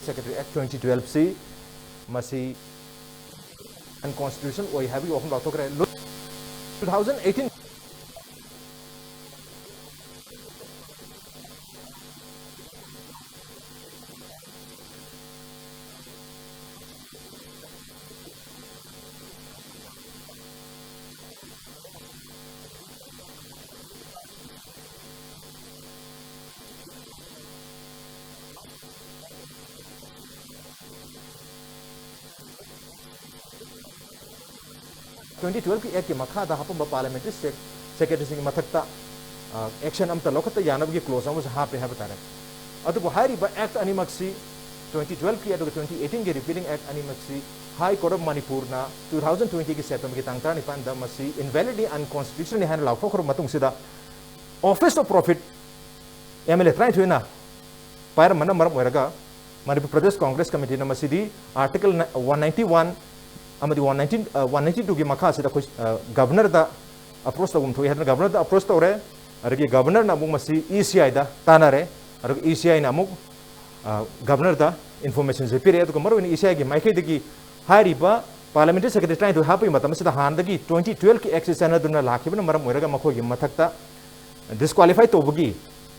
Secretary Act 2012 C masi unconstitutional oi habi often lautokre 2018 2012 की act के मखा दा हपम पार्लियामेंट्री सेक्रेटरी सिंह मथक्ता एक्शन अमता लोकता यानब की क्लोज अमस हापे है बतारे अदुबो हाइरिबा एक्ट अनिमक्सी 2012 की अदुगा 2018 के रिपीलिंग एक्ट अनिमक्सी हाई कोर्ट ऑफ मणिपुर ना 2020 की सेप्टेम्बर की तांगता निपान दा मसी इनवैलिडली अनकॉन्स्टिट्यूशनल हैंड लाउफोखर मतुंग सिदा office of profit MLA try थुना पायर मन मरम ओरगा मणिपुर प्रदेश कांग्रेस कमिटी ना मसीदी आर्टिकल 191 अमदी 192 की मखा से गवर्नर दा अप्रोच तगुम थोई है गवर्नर दा अप्रोच तौरे अरगी गवर्नर ना अमुक मसी ECI दा तानारे अरग ECI ना अमुक गवर्नर दा इन्फॉर्मेशन से पिरे तो मरो ECI की माइके दगी हारिबा पार्लियामेंट्री सेक्रेटरी ट्राई तो हापी मतम से हान दगी 2012 की एक्ट से दुना लाखिबन मरम ओरगा मखोगी मथक्ता डिस्क्वालीफाई तोबगी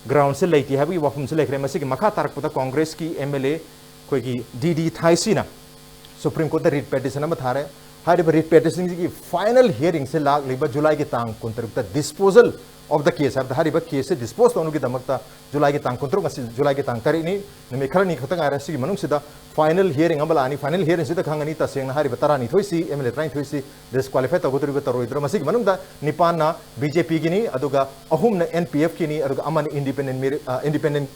ग्राउंड से लेती है वफम से लेखरे मसी की मखा तारकपदा कांग्रेस की MLA कोई DD थाइसीना सुप्रीम कोर्ट रिट पेटिशन थारे रिट पेटिशन की फाइनल हियरिंग से लाग जुलाई की तांग कुंतरुक disposal of the case case से डिस्पोज तौर जुलाई की तांग कुंतरुक जुलाई की तांग तरीनी निमित खरनी खतंग फाइनल हियरिंग लानी फाइनल हियरिंग से खानी तसेंग तरानी थोसी MLA तरानी डिस्क्वालीफाई तौर तौर निपान BJP की अहूम NPF की इंडिपेंडेंट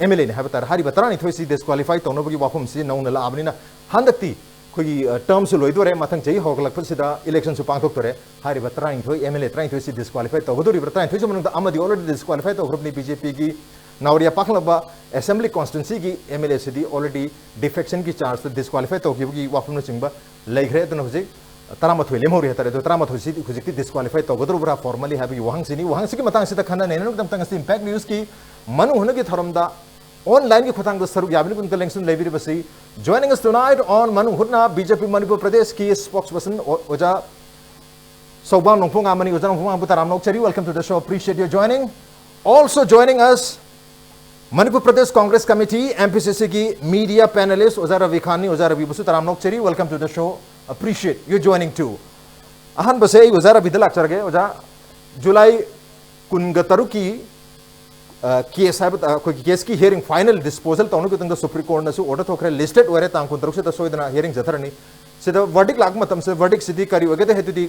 MLA ने तरानी थोसी डिस्क्वालीफाई तौर वाफम से नौन लाबनी हंदक्ति कोई टर्म से लोइदोरे मथंग जई होगलकपसिदा इलेक्शन सु पांगथोक्तोरे हारिबा तरानी थोई MLA तरानी थोसी डिस्क्वालीफाई तौगदोरि तरानी थोसी मनंग अमदी ऑलरेडी डिस्क्वालीफाई तौग्रबनी BJP की नावरिया पाखलबा असेंबली कॉन्स्टिट्यूंसी की MLA सिदी ऑलरेडी डिफेक्शन की चार्ज डिस्क्वालीफाई तौगिबगी वाफम चिंबा लेग्रे दन हुजिक तरामथोई लेमोरि हतरे दो तरामथोई सिदी हुजिकति डिस्क्वालीफाई तौगदोबरा फॉर्मली हाबी वहांसिनी मतंग सिदा खना नेननु दमतंग सि इंपैक्ट न्यूज की मनु हुनगी थरमदा online की खुतांग सरुक याबिन कुन कलेक्शन लेबिरि बसी joining us tonight on Manung Hutna BJP Manipur Pradesh की spokesperson ओजा Soubam Nongpoknganba ओजा Nongpoknganba Ram Nokchari, welcome to the show, appreciate your joining. Also joining us Manipur Pradesh Congress Committee MPCC की media panelist ओजा Rabi Khan ओजा Rabi Basu Ram Nokchari, welcome to the show, appreciate you joining too. अहन बसे ओजा Rabi दलाक चरगे ओजा जुलाई कुनगतरु की case है कोई case की हियरिंग फाइनल डिस्पोजल तौर की सुप्रीम कोर्ट ने ऑर्डर थोखरे लिस्टेड ओरे तांग कुंतरुक से सोइदना हियरिंग जथरनी सिदा वर्डिक लाग मतम से वर्डिक सिदी करी वगे हेतुदी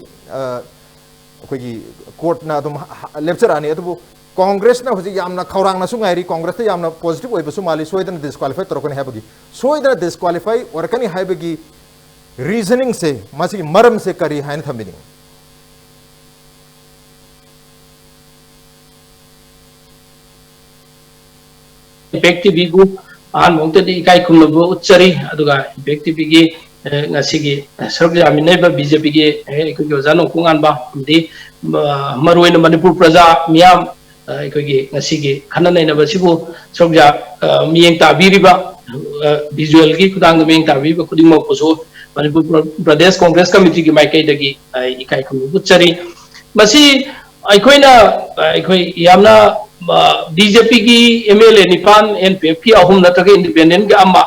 कोई कोर्ट ना तुम लेक्चर आनी तो कांग्रेस ना हुजी यामना खौरांग ना सुंगाइरी कांग्रेस ते यामना पॉजिटिव ओइबसु माली सोइदना डिस्क्वालीफाई तोरकने हैबगी सोइदना डिस्क्वालीफाई ओरकनी हैबगी रीजनिंग से मासी मरम से करी हाइन थमिनी इम्पैक्ट टीवी को आन मोंगते इकाई खुमनबो उच्चरी अदुगा इम्पैक्ट टीवी की ngasiगी सरगजामिनैबा BJP की एकोगी ओजा नोंगपोकnganba दि मरुइन मणिपुर प्रजा मियाम एकोगी ngasiगी खननैनबा सिबु सरगजा मियेंग ताबिरिबा विजुअल की खुदांग मियेंग ताबिबा खुदिमोकसो मणिपुर प्रदेश कांग्रेस कमिटी की माइकैदगी इकाई खुमनबो उच्चरी मसी अखोइना अखोइ यामना BJP की MLA निपान NPF की अहूम नतगे इंडिपेंडेंट के अम्मा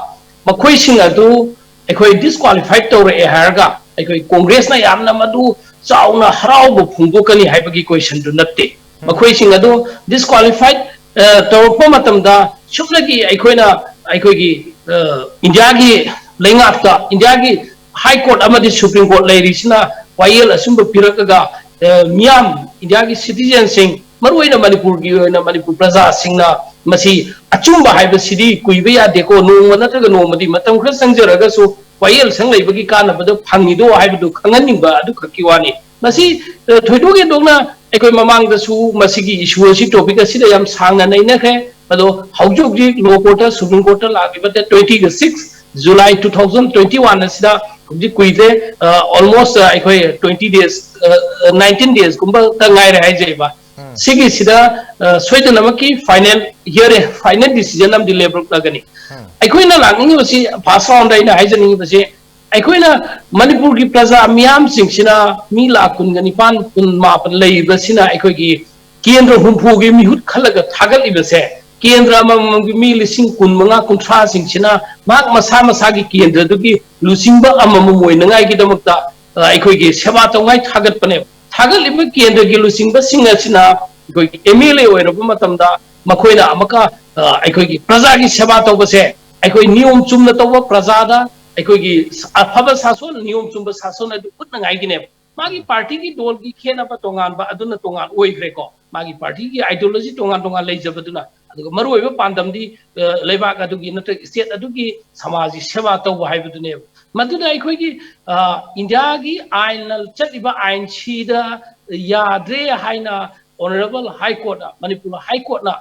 मखोई सिंग अदु अखोई डिस्क्वालीफाइड तौर हारगा अखोई कांग्रेस ना यामना मदु चाउना हराउबो फुंगदोकनी हाइबगी क्वेश्चन दु नत्ते मखोई सिंग अदु डिस्क्वालीफाइड तौरपो मतमदा सुबलगी अखोइना अखोइगी इंडिया की लेंगाक्ता इंडिया की हाई कोर्ट अमदि सुप्रीम कोर्ट लेरिसिना वायल असुंब पिरकगा मियाम इंडिया की सिटीजन सिंह मरुइना मणिपुर की मणिपुर प्रजा सिंगना मसी अचुंबा हाइबसिदी कुइबे यादेको नोंग नत्रगा नोंमदि मतम खर संजरगसु वायल संग लेबगी कानबदो फंगिदो हाइबदो खंगनिंबा अदु खकी वानी मसी थोइदोगे दोगना एकोइ ममांगदसु मसीगी इशू असि टॉपिक असिदा याम सांगना नैनखे अदो हौजोगजी लो कोर्ट सुप्रीम कोर्ट लागिबते 26 जुलाई 2021 असिदा जी कुइदे ऑलमोस्ट एकोइ 20 days 19 days कुंबा तंगाइरे हाइजेबा सिगी सिदा सोइदन नमकी फाइनल हियर फाइनल डिसीजन हम डिलीवर लगनी अखोइना लांगिंग बसी पास राउंड आइना हाइजनिंग बसी अखोइना मणिपुर की प्रजा मियाम सिंगसिना मी लाख कुनगनी पान कुन मापन लई बसिना अखोइगी केंद्र हुंफुगी मिहुत खलग थागली बसे केंद्र मी लिसिंग कुन मंगा कुंथ्रा सिंगसिना माक मसा मसा की केंद्र दुगी लुसिंग बा अमम मोइनंगाई की दमकता अखोइगी सेवा तोंगाई थागत पने थागलिब केंद्र की लुसिंग बा सिंगसिना अखोइगी MLA ओइरब मतमदा मखोइना अमका अखोइगी प्रजा की सेवा तोबसे अखोइ नियम चुमना तोब प्रजादा अखोइगी अफब सासन नियम चुम सासन अदु उतनगाई गिने मागी पार्टी की दल की खेनब तोंगान बा अदुना तोंगान ओइग्रेको मागी पार्टी की आइडियोलॉजी तोंगान तोंगान लेजबदुना अदुगा मरुइबा पांदमदी लेबाक अदुगी नत स्टेट अदुगी समाजी सेवा तौब हाइबदुने मदुदा अखोइगी इंडिया की आइनल चलिबा आइन सीदा याद्रे हाइना honourable high court Manipur high court ना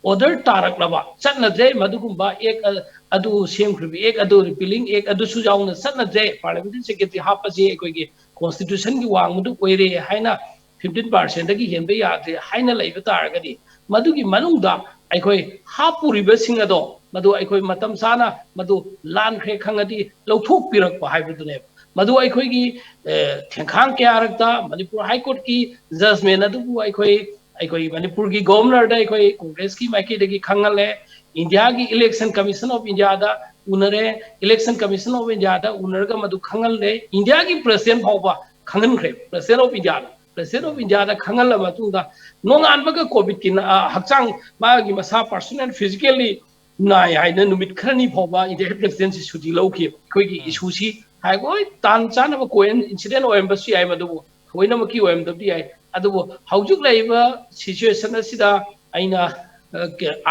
ऑर्डर तारकलबा चटनद्रे मदुगुंबा एक अदु सेमख्रिबी एक अदु रिपीलिंग एक अदु सुजाउना चटनद्रे पार्लियामेंट्री सेक्रेटरी हापजे अखोइगी कॉन्स्टिट्यूशन की वांगमुदु ओइरे हाइना 15% दगी हेंबे याद्रे हाइना लैबा तारगदी मदुगी मनुंगदा अखोइ हापुरिबा सिंग अदो मदु अखोइ मतम साना मदु लानख्रे खंगदी लौथोक पिरकपा हाइबदुने मदु अखोइगी थेंखांग क्यारकता मणिपुर हाई कोर्ट की जजमेंट अदुबु अखोइ मणिपुर की गवर्नर दा अखोइ कांग्रेस की माइकेदगी खंगले इंडिया की इलेक्शन कमीशन ऑफ इंडिया दा उनरे इलेक्शन कमीशन ऑफ इंडिया दा उनरगा मदु खंगले इंडिया की प्रेसिडेंट फाउबा खंगनख्रे प्रेसिडेंट ऑफ इंडिया दा खंगल मतुंगा नोंगानबगा कोविड की हक्चांग मागी मसा पर्सनल फिजिकली नाय हाइना नुमित खरनी फाउबा इंडिया प्रेसिडेंसी सुटी लौखि अखोइगी इशूसी हाइगोय तान चानब कोइन इंसिडेंट ओएमबसी आइ मदुबो होइनमकी ओएमदबदी आइ अदुबो हौजुक लाइबा सिचुएशन असिदा आइना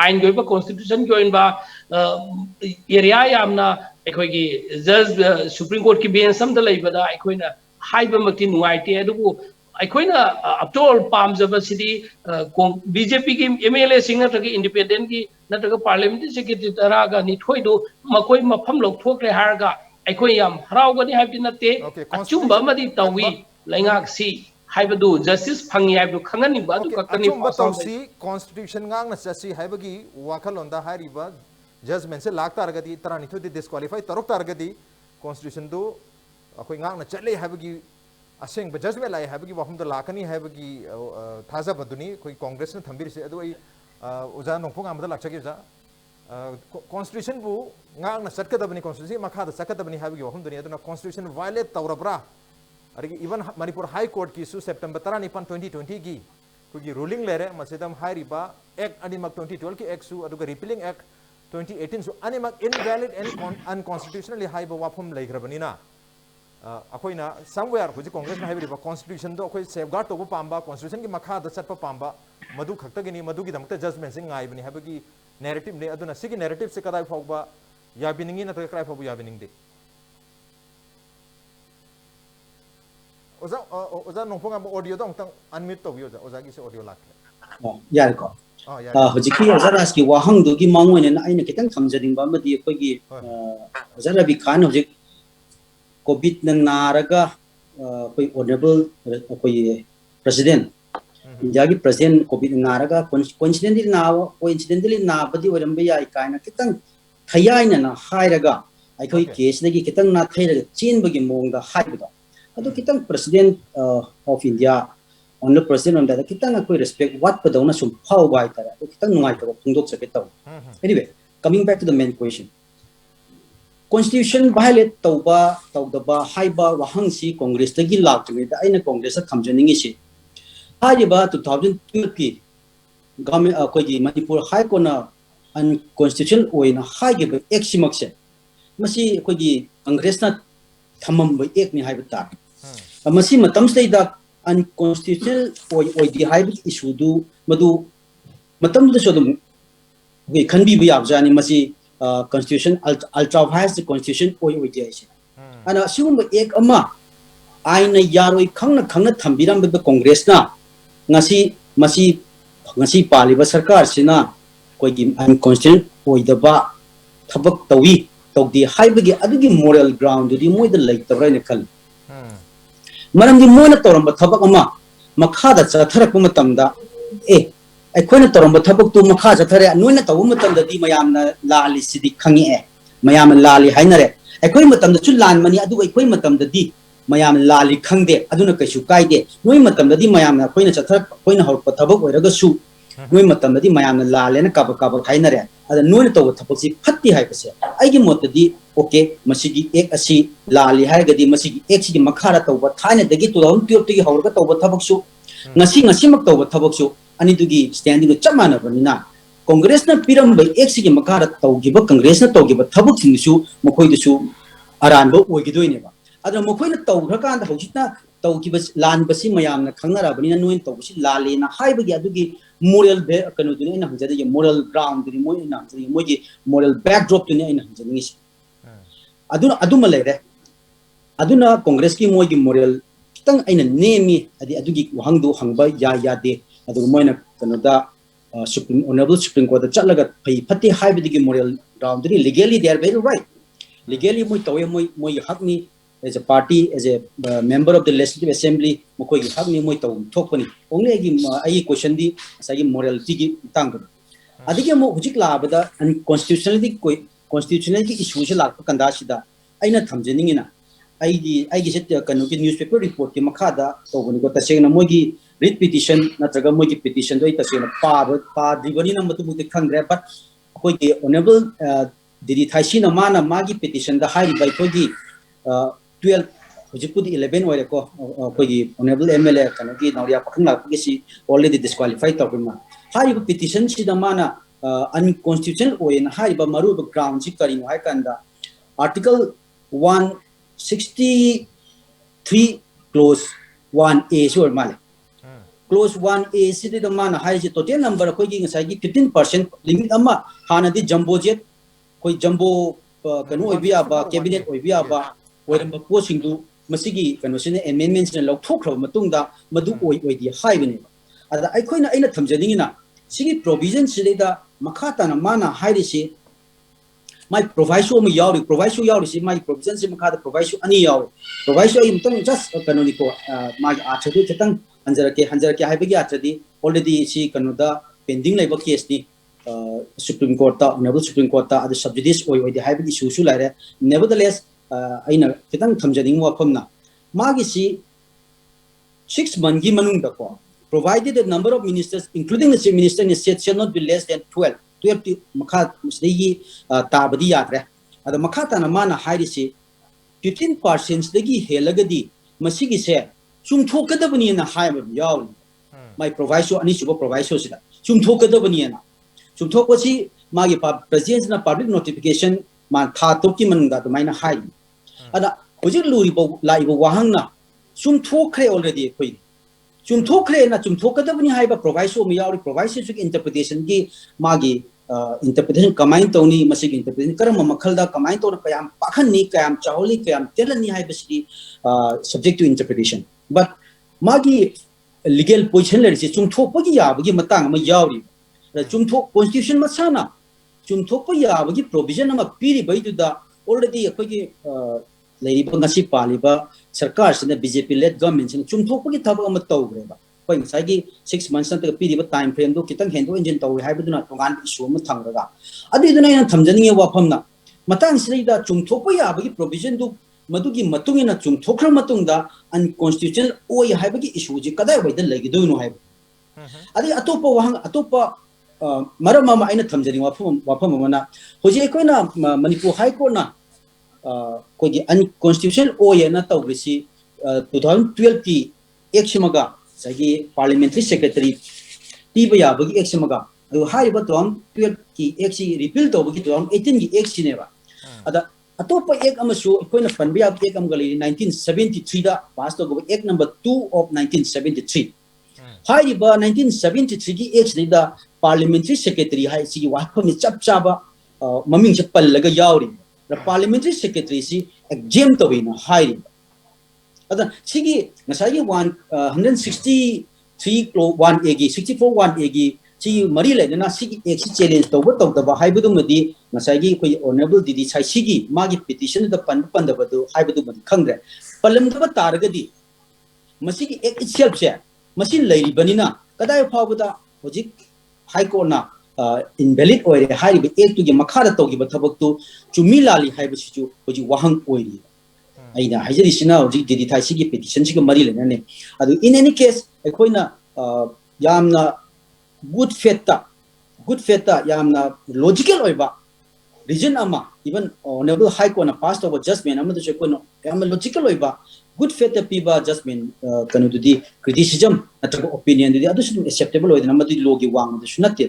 आइन गोइबा कॉन्स्टिट्यूशन गोइनबा एरिया यामना अखोइगी जज सुप्रीम कोर्ट की बेंच समदा लाइबदा अखोइना हाइबा मति नुआइते अदुबो अखोइना अपटोल पामजबसिदी बीजेपी की MLA सिंग नत्रगी इंडिपेंडेंट की नत्रगा पार्लियामेंट्री सेक्रेटरी तरागा निथोइदो मकोइ मफम लौथोक्रे हारगा अखोइ याम हराउगनी हाइबदि नते अचुंबा मदि तवी लैंगाक सी हाइबदु जस्टिस फंगी हाइबदु खंगनी बादु ककनी पासौसी कॉन्स्टिट्यूशन गांग न चसी हाइबगी वाखलोंदा हारिबा जजमेंट से लाख तारगदी तरानिथो दि डिस्क्वालीफाई तरोक तारगदी कॉन्स्टिट्यूशन दो अखोइ गांग न चले हाइबगी असेंग जजमेंट लाई हाइबगी वाफम द लाखनी हाइबगी थाजाबदुनी कोई कांग्रेस न थंबिरिसे अदु आई उजा नोंपोंगामदा लाचगे जा कॉन्स्टिट्यूशन बु गांग न सटकदबनी कॉन्स्टिट्यूशन मखादा सकदबनी हाइबगी वाफम दुनी अदुना कॉन्स्टिट्यूशन वायलेट तौरब्रा अरे इवन मणिपुर हाई कोर्ट की सेप्टेम्बर 2020 की रूलिंग लेरे मसेदम हाइरिबा एक्ट अनिमक 2012 की एक्ट सु अदुगा रिपीलिंग एक्ट 2018 सु अनिमक इनवैलिड एंड अनकॉन्स्टिट्यूशनली हाइबा वाफम लेग्रबनिना अखोइना समवेयर हुजि कांग्रेस ना हाइरिबा कॉन्स्टिट्यूशन दो अखोइ सेफगार्ड तोबो पांबा कॉन्स्टिट्यूशन की मखा द चटपा पांबा मधु खक्तगिनी मधु की दमते जजमेंट सिंग आइबनी हाइबगी नैरेटिव ने अदुना सिगी नैरेटिव से कदाइ फाउबा याबिनिंगी न तो क्राइ फाउबा याबिनिंग दे ओजा नोंपोंगामबा ऑडियो दो अंतंग अनम्यूट तोबी ओजा की से ऑडियो लाखले यार को हजिकी ओजा राज की वाहंग दो की मांगोने ना आइना कितंग थमजदिंग बा मदि अखोइगी ओजा रवि खान हजिक कोविड न नारगा कोई ऑनरेबल कोई प्रेसिडेंट इंडिया की प्रेसिडेंट कोविड नारगा कोइंसिडेंटली नाबदी ओरंबे याय कायना कितंग थयाइना ना हाइरगा अखोइ केस दगी कितंग ना थैरगा चीनबगी मोंगदा हाइबदा अदो कितंग president of India honour president on that कितंग अखोइ रिस्पेक्ट वाट पदौना सुम फाउ बाय तारा अदो कितंग नुंगाइ तब फुंदोक सके तब anyway coming back to the main question constitution violate तौबा तौदबा हाइबा वहंसी कांग्रेस तगी लाक्तमेदा आइना कांग्रेस खमजनिंगी से हाइबा 2002 की गवर्नमेंट अखोइगी मणिपुर हाई कोर्ट अनकॉन्स्टिट्यूशनल ओइना हाइगे एक्सिमक से मसी अखोइगी कांग्रेस ना थमम एक नि हाइब ता मसी मतम सेदा अनकॉन्स्टिट्यूशनल ओइदी हाइब इशू दु मदु मतम द सोदम गे खनबी बि याबजानी मसी कॉन्स्टिट्यूशन अल्ट्रा वायर्स कॉन्स्टिट्यूशन ओइदी आइसे अना सिगुम एक अमा आइना यारोइ खंगना थंबिरम ब कांग्रेस ना ngasi masi paliba sarkar sina koigi unconstitutional oidaba thabak tawi tawdi haibagi adugi moral ground di moida leitabra ne khal maram di moina toramba thabak ama makha da chatharak matamda ꯑꯩꯈꯣꯏꯅ ꯇꯧꯔꯝꯕ ꯊꯕꯛꯇꯨ ꯃꯈꯥ ꯆꯠꯊꯔꯦ ꯅꯣꯏꯅ ꯇꯧꯕ ꯃꯇꯝꯗꯗꯤ ꯃꯌꯥꯝꯅ ꯂꯥꯜꯂꯤꯁꯤꯗꯤ ꯈꯪꯉꯛꯑꯦ ꯃꯌꯥꯝꯅ ꯂꯥꯜꯂꯤ ꯍꯥꯏꯅꯔꯦ ꯑꯩꯈꯣꯏ ꯃꯇꯝꯗꯁꯨ ꯂꯥꯟꯕꯅꯤ ꯑꯗꯨꯒ ꯑꯩꯈꯣꯏ ꯃꯇꯝꯗꯗꯤ ꯃꯌꯥꯝꯅ ꯂꯥꯜꯂꯤ ꯈꯪꯗꯦ ꯑꯗꯨꯅ ꯀꯩꯁꯨ ꯀꯥꯏꯗꯦ ꯅꯣꯏ ꯃꯇꯝꯗꯗꯤ ꯃꯌꯥꯝꯅ ꯑꯩꯈꯣꯏꯅ ꯆꯠꯊꯔꯛꯄ ꯑꯩꯈꯣꯏꯅ ꯍꯧꯔꯛꯄ ꯊꯕꯛ ꯑꯣꯏꯔꯒꯁꯨ ꯅꯣꯏ ꯃꯇꯝꯗꯗꯤ ꯃꯌꯥꯝꯅ ꯂꯥꯜꯂꯦꯅ ꯀꯥꯕꯛ ꯀꯥꯕꯛ ꯍꯥꯏꯅꯔꯦ ꯑꯗ ꯅꯣꯏꯅ ꯇꯧꯕ ꯊꯕꯛꯁꯤ ꯐꯠꯇꯦ ꯍꯥꯏꯕꯁꯦ ꯑꯩꯒꯤ ꯃꯣꯠꯇꯗꯤ ꯑꯣꯀꯦ ꯃꯁꯤꯒꯤ ꯑꯦꯛ ꯑꯁꯤ ꯂꯥꯜꯂꯤ ꯍꯥꯏꯔꯒꯗꯤ ꯃꯁꯤꯒꯤ ꯑꯦꯛꯁꯤꯒꯤ ꯃꯈꯥꯗ ꯇꯧꯕ ꯊꯥꯏꯅꯗꯒꯤ 2012 ꯍꯧꯔꯒ ꯇꯧꯕ ꯊꯕꯛꯁꯨ ꯉꯁꯤꯃꯛ ꯇꯧꯕ ꯊꯕꯛꯁꯨ ꯑꯅꯤꯗꯨꯒꯤ ꯁ꯭ꯇꯦꯟꯗꯤꯡ ꯆꯞ ꯃꯥꯟꯅꯕꯅꯤना कांग्रेसना पिरम एक्सिगे मखारा तौगिबा कांग्रेसना तौगिबा थबकसिंगसु मखोइदसु अरानबो ओइगिदोइनेबा अदर मखोइना तौग्रकांद हौजितना तौगिबा लानबसि मयामना खंगराबनिना नोइन तौबसि लालेना हाइबगी अदुगी मोरल बे कनोदुनि इना हजदे मोरल ग्राउंड दुनि मोइना हजदे मोइगी मोरल बैकड्रॉप दुनि इना हजदनिसि अदुमा लेरे अदुना कांग्रेस की मोइगी मोरल कितंग इना नेमी अदि अदुगी वहंगदो हंगबा यादे अदु Moina कनोदा Supreme Honorable Supreme Court chatlaga pai phatti haibidigi moral ground legally they are very right legally moi tawe moi hakni as a party as a member of the legislative assembly mokoi gi hakni moi taw thokpani only agi ai question di asagi morality gi tang adige mo hujik labada constitutionality issue se lakpa kanda sida aina thamjeningina aigi set kanu ki newspaper report ki makhada tawbani ko tasena moi gi read petition natraga moi ki petition doi tasena pa dibani na matu mute khangre but koi ki honorable didi thaisi na mana magi petition da high by koi gi 12 hujipudi 11 oire ko koi gi honorable MLA kanu ki nauria pakhang la ki si already disqualified tawbima high petition si da mana unconstitutional oina high ba maru ground si kari no hai kanda article 163 clause 1A sure male clause 1A city the man high total number koi gi ngai gi 15% limit amma hana di jumbo jet koi jumbo kanu oibia ba cabinet oibia ba oiramba posting du masigi kanu sine amendments na lokthokra matungda madu oidi high bene ada ai khoina aina thamjadingina sigi provision sida makhata na mana high risi my proviso me yauri proviso yauri si my provision si makhada proviso ani yauri proviso im tong just kanu ko ma achadu chetang hanjar ke haibagi achadi already si kanuda pending laiba case ni Supreme Court ta honorable Supreme Court ta ad subjudice oi de haibagi issue laire nevertheless aina kitang thamjaning wafamna magi si 6 month gi manung da ko provided the number of ministers including the chief minister in state shall not be less than 12 makha musdegi tabadi yatre ada makha ta na mana hairi si 15% degi helagadi masigi se sum thokadabani na haima yaw my proviso ani suba proviso sida sum thokadabani na sum thokasi magi president na public notification man tha toki manga to maina hai ada hojik luri bo laibo wahang na sum thokre already koi sum thokre na sum thokadabani haiba proviso mi yaw proviso su interpretation gi magi interpretation kamain tawni masigi interpretation karama makhalda kamain tawna kayam pakhanni kayam chawli kayam telani haiba sidi subject to interpretation but magi legal position le si chumthokpagi yabagi matang ma yawri chumthok constitution masana chumthokpa yabagi provision ama piri baidu da already akogi leiriba ngasi paliba sarkar sina BJP led government sina chumthokpagi thab ama tawgreba koi ngasagi 6 months na piriba time frame do kitang hendo engine tawri haibaduna tongan issue ma thangraga adiduna ina thamjaninge wafamna matang sida chumthokpa yabagi provision do madugi matungina chumthokra matungda unconstitutional oi haibagi issue ji kadai waida lagidoino haib adi atopa wahang atopa marama ma aina thamjani wafam mana hoji koina Manipur High Court na kogi unconstitutional oi na tawrisi 2012 ki exmaga sagi parliamentary secretary tiba yabagi exmaga adu haiba 2012 ki exi repeal tawbagi 2018 ki exi neba ada atopa ek amasu koina panbiya ek amgali 1973 da pass to go ek number 2 of 1973 haiba 1973 ki ek da parliamentary secretary hai si wahpami chap chaba maming se pallaga yawri the parliamentary secretary si exam tawina hai ada sigi ngasagi 163 1 ag 64 1 ag si mari le na sigi ek si challenge to da ba haibudu madi ngasagi koi honorable didi sai sigi magi petition da pan da badu haibudu madi khangre palam da taragadi masigi ek itself se masin leiri banina kadai phawda hojik high court na invalid oire hari be ek tu ge makhara to gi bathabak tu chumi lali hai bisi chu hojik wahang oiri aina hajari sina hojik didi thai si gi petition si ga mari lena ne adu in any case ekoina yamna good faith ta yamna logical oiba reason ama even honorable high court na passed over judgment ama to kono yamna logical oiba good faith ta piba judgment kanu to di criticism natra opinion di adu su acceptable oidna ama di logi wang du sunate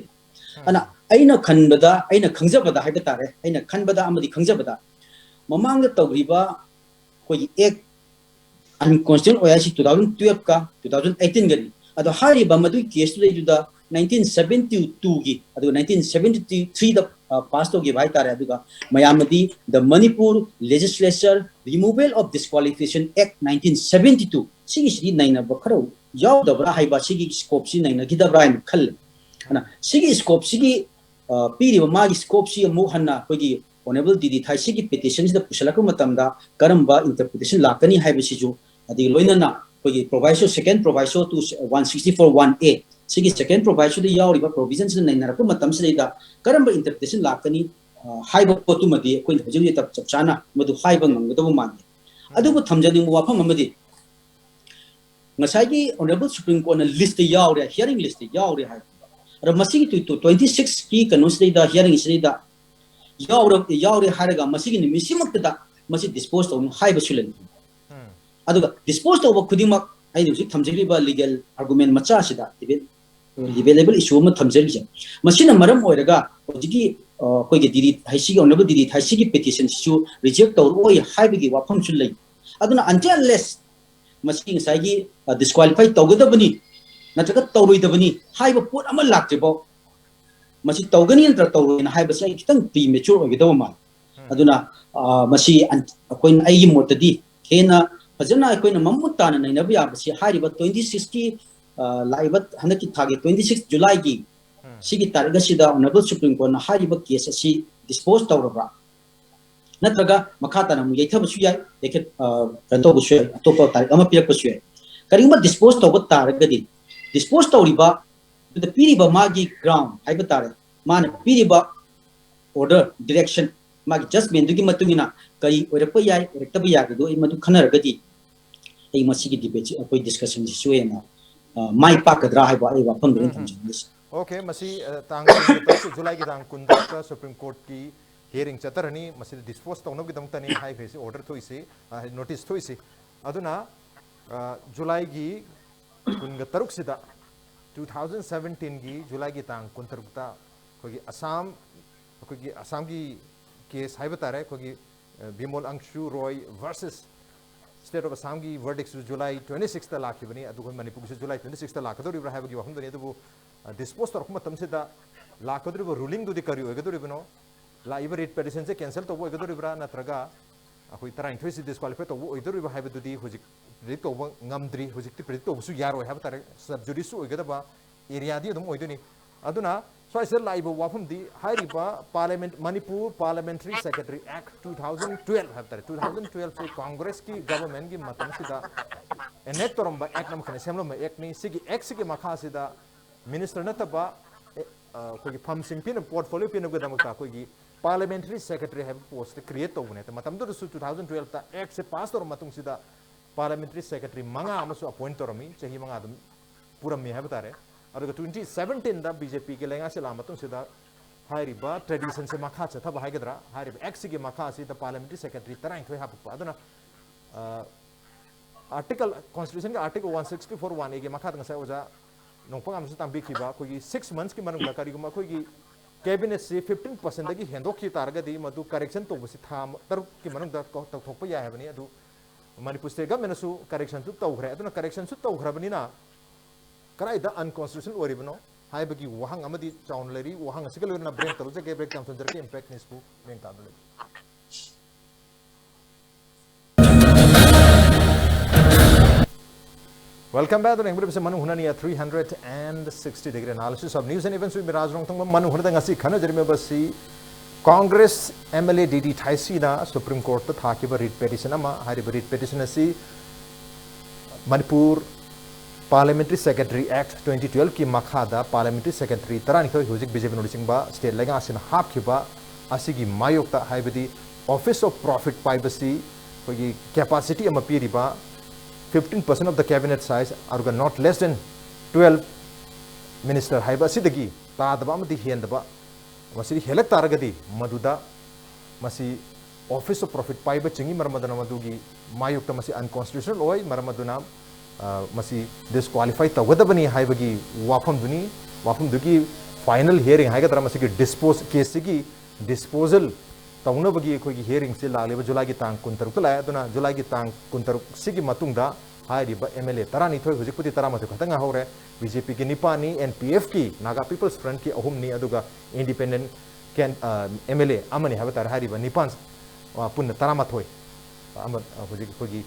ana aina khanbada aina khangjabada haiba tare aina khanbada ama di khangjabada mamang da tawriba koi ek unconstitutional oya si 2012 ka 2018 gani ado hari ba madu case tu juda 1972 gi ado 1973 da passed to gi bhai tare adu ga mayamadi the Manipur legislature removal of disqualification act 1972 sigi sigi naina bakharo yaw da bra haiba sigi scope si naina gidabra in khal ana sigi scope sigi piri ma gi scope si mu hanna kogi honorable didi thai sigi petitions da pusalaka matamda karamba interpretation lakani haiba si ju adi loina na kogi proviso second proviso to 164(1)(a sigi second proviso da yaw riba provisions na naina ko matam se da karamba interpretation lakani haiba potu madi koi hajuri tab chapchana madu haiba ngam man adu ko thamjani mu wafam amadi ngasai honorable supreme court na list yaw re hearing list yaw re hai ra masigi to 26 ki kanus da hearing is da yaw re haraga masigi ni misimak da masi dispose of haiba sulen aduga dispose of khudima ai du thamjali ba legal argument macha sida available issue ma thamjali ja masina maram oiraga hojiki koi ge diri haisigi honorable diri haisigi petition issue reject or oi haibigi wafam sulai aduna until less masigi ngasai disqualify tawgadabani natraga tawroidabani haiba pot ama lakjebo masi tawgani antra tawroina haiba sai kitang premature oigedawa ma aduna masi koi ai motadi hena fajana koina mamutana nainabi abasi hariba 26 ki laibat hanaki thage 26 July gi sigi tariga sida honorable supreme court na hariba case asi dispose tawraba natraga makata na mu yaitha basu yai deket kanto basu yai atopa tarik ama pirak basu yai karingba dispose tawba taragadi dispose tawriba the piriba magi ground haiba tare mana piriba order direction magi judgment dugi matungina kai oirakpa yai oirakta yai do imadu khanaragadi ai masigi debate akoi discussion issue ena mai pakadra haiba ai wafam de thamjin okay masi tang July gi tang kun ka supreme court ki hearing chatarani masi dispose tawno gi dam tani high face order thoisi notice thoisi aduna July gi kun ga taruk sida 2017 gi July gi tang kun tarukta kogi Assam gi case haiba tare kogi Bimol Angshu Roy versus State of Assam gi verdict July 26 ta lakibani adu Manipur gi July 26 ta lakadori bra haiba gi wahum dani adu dispose tor kuma tamse da lakadori ruling du di kari oigadori bino la iba writ petition se cancel to oigadori bra natraga akoi tara inthoisi disqualify to oidori bra haiba du di hojik predict to ngamdri hojik ti predict to su yaro haiba tare sub judice oigadaba area di dum oidoni aduna so isel la iba wafum di hairiba parliament Manipur Parliamentary Secretary Act 2012 haiba tare 2012 se Congress ki government gi matam sida enact toramba act nam khane semlo ma act ni sigi act sigi makha sida minister nataba koi pham simpin portfolio pin ga damta koi parliamentary secretary have post create to ne matam do 2012 ta act se pass tor matung sida parliamentary secretary manga amasu appoint torami chahi manga dum puram me have tare aduga 2017 da BJP ke lenga se la matung sida hairiba tradition se makha cha thaba haigadra hairiba act se makha se the parliamentary secretary tarang thoi hap pa aduna article constitution ka article 164(1)(a ge makha ngasa oja Nongpoknganba su tambi kiba kogi 6 months ki manung da kariguma kogi cabinet se 15% dagi hendokhi targadi madu correction to basi tham tar ki manung da thokpa ya hebani adu Manipur state government su correction su tawkhre aduna correction su tawkhrabani na karai da unconstitutional oribno haibagi wahang amadi chaunleri wahang asigal na break taru je break tam sunjar ke impact nispu meng tadule Welcome back to the English Manung Hutna 360-degree analysis of news and events with Raj Nongthombam. Manung Hutna ngasi khana jarime basi Congress MLA DD Thaisi na Supreme Court ta thakiba writ petition ama hariba writ petition asi Manipur Parliamentary Secretary Act 2012 की मखादा Parliamentary Secretary तरानिथोई हुजिक BJP नोटिसिंगबा state लेगा सिन हापखिबा असिगी मायोक्ता हाइबदी Office of Profit पाइबसी कोई capacity अमा पीरिबा 15% of the cabinet size aruga not less than 12 minister haiba asidagi taadaba amadi hendaba masidi helak taragadi maduda masi Office of Profit paiba chingi maramadana madugi mayukta masi unconstitutional oi maramaduna masi disqualified tawadabani haibagi wafam dugi final hearing haigadra masi ki dispose case gi disposal taunabagi khoi hearing se lagleba July gi tang 13 la aduna July gi tang 13 sigi matungda hairiba MLA tarani thoi hujikpudi tarama khatanga hore BJP ki nipani NPF ki Naga People's Front ki ahumni aduga independent can MLA amani habatar hairiba nipan punna tarama thoi amad hujik khogi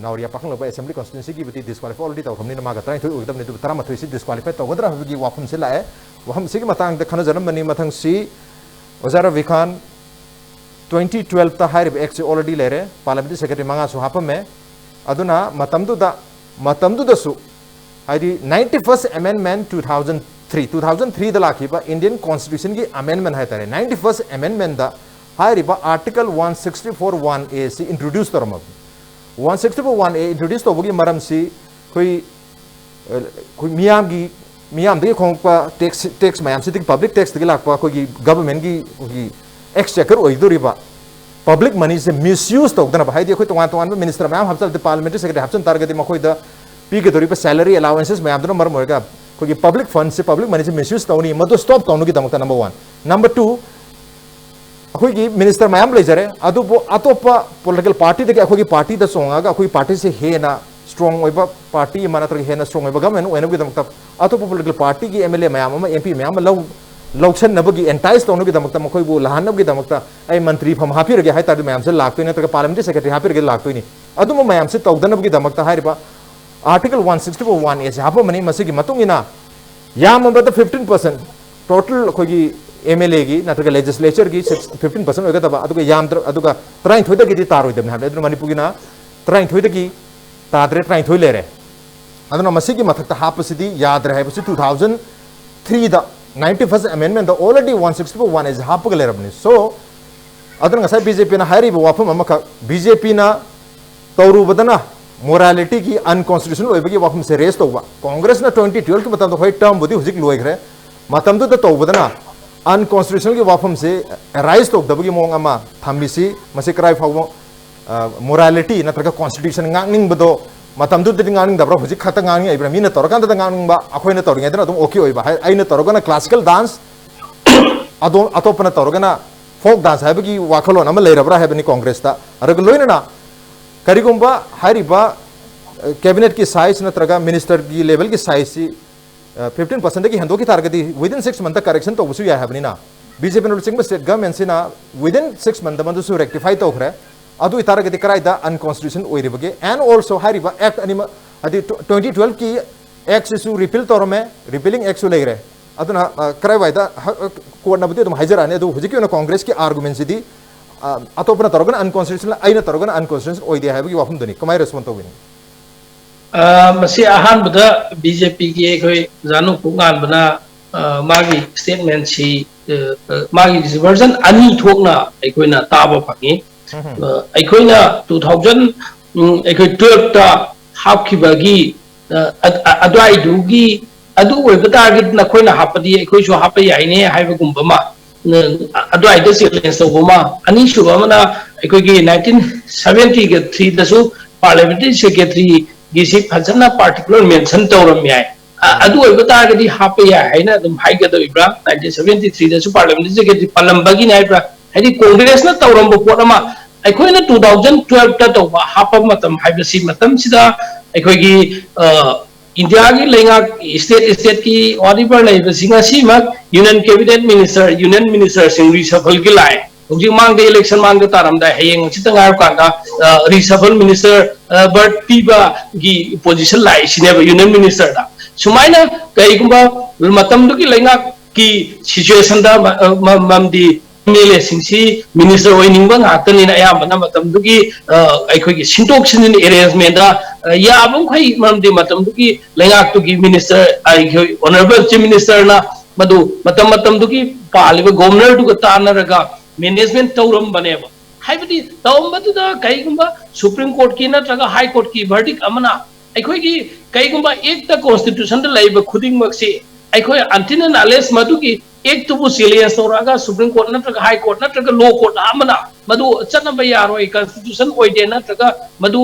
nauria pakhang loba assembly constituency ki biti disqualify already taw hamni maga trai thoi ugdam ne du tarama thoi si disqualify tawadra hagi wafum se la waham sigi matang de khana janam mani mathang si Rabi Khan 2012 ta hairib act already lere parliamentary secretary manga su hapame aduna matamdu da su haidi 91st amendment 2003 da lakhiba Indian constitution ki amendment hai tare 91st amendment da hairiba article 1641A si introduce tarama 1641A introduce to bogi maram si koi miyam de khongpa tax mayam si public tax de lakpa koi government ki exchequer oiduriba public money se misuse to dana bhai de khoi tongan minister mayam hapsal de parliamentary secretary hapsan targeti makhoi da pi ke dori pa salary allowances mayam dana mar moiga khoi public funds se public money se misuse tawni madu stop tawnu gi damakta number 1 number 2 khoi gi minister mayam lejare adu bo atopa political party de khoi gi party da songa ga khoi party se he na strong oiba party mana tar he na strong oiba government enu gi damakta atopa political party gi MLA mayam ma MP mayam law लौशन नबगी एंटाइज तौन की दमकता मखोई बु लहान की दमकता आई मंत्री फम हाफिर गे हाय तार ma'am से लागतो ने तक पार्लियामेंट्री सेक्रेटरी हाफिर गे लागतो नि अदुम मैम से तौदन की दमकता हारिबा आर्टिकल 1641 ए हाप मनी मसी की मतुंग इना याम बद 15% टोटल खोगी MLA की नतक लेजिस्लेचर की 15% होगा तब अदुग याम अदुग त्राइन थोइद की तार होइदम हाबे अदु मणिपुर की ना त्राइन थोइद की तादरे त्राइन थोइ लेरे अदुन मसी की मथकता हाप सिदी याद रहे बसी 2003 दा 91st amendment already 1641 is hapgalabni so adana ngasai BJP na hairi wafam amaka BJP na tawru badana morality ki unconstitutional oibagi wafam se raise tawba Congress na 2012 ki matam hoi term budi hujik loigre matam du da tawbadana unconstitutional ki wafam se rise to dabagi mong ama thambisi masi cry fawo morality na traka constitution ngangning bado matam du ding ngani dabra hujik khata ngani ibra mina torokan da ngani ba akhoina toringa dana dum okay oiba aina torogana classical dance adon atopana torogana folk dance habagi wakhalo nama leirabra habani congress ta arag loina na karigumba hariba cabinet ki size na traga minister ki level ki size si 15% ki hando ki targeti within 6 months correction to busu ya habani na BJP no singba state government sina within 6 months mandu su rectify to khre adu itaragati karaida unconstitutional oiribage and also hariba act anima adi 2012 ki act su repeal torome repealing act su legre aduna karaida court na budi dum hajara ne adu hujiki na congress ki arguments idi atopna torogana unconstitutional aina torogana unconstitutional oide habagi wafum dani kamai respond tobini masi ahan bada BJP ki khoi janu kungan bana magi statement si magi version ani thokna aikoina taba phangi aikoina 2012 ta hapkhibagi adwai dugi adu oibata gi nakoina hapadi aikoi so hapa yaine haibagumba ma adwai da challenge to boma ani shuba mana aikoi gi 1970 ge 3 da su parliamentary secretary gi si phajana particular mention tawram yai adu oibata gi hapa ya haina dum haiga do ibra 1973 da su parliamentary secretary palambagi nai ibra hadi congress na tawram bo potama aikoina 2012 ta tawba hapa matam haibasi matam sida aikoigi India ki lenga state ki auditor lai singa si mak union cabinet minister sing reshuffle ki lai hujik mang de election mang de taram da hayeng chitangar kanda reshuffle minister but piba gi position lai sineba union minister da sumaina kai gumba matam du ki lenga ki situation da mamdi MLA सिंसी minister होइनिंग बंग आतनी ना या बना मतम दुगी अखोई की सिंटोक सिंजन अरेंजमेंट दा या बंग खई मरमदि मतम दुगी लेंगाक तुगी मिनिस्टर अखोई ऑनरेबल चीफ मिनिस्टर ना मधु मतम दुगी पालिबा गवर्नर दुगा तानरगा मैनेजमेंट तौरम बनेबा हाइबदी तौमबदुदा कईगुंबा सुप्रीम कोर्ट की नत्रगा हाई कोर्ट की वर्डिक अमना अखोई की कईगुंबा एक ता कॉन्स्टिट्यूशन दा लाइबा खुदिंग मक्सी अखोई अंतिन नालेस मधुगी एक तुबु सिलियंस तौरागा सुप्रीम कोर्ट नत्रगा हाई कोर्ट नत्रगा लो कोर्ट अमना मधु चनबा यारोय कॉन्स्टिट्यूशन ओइदे नत्रगा मधु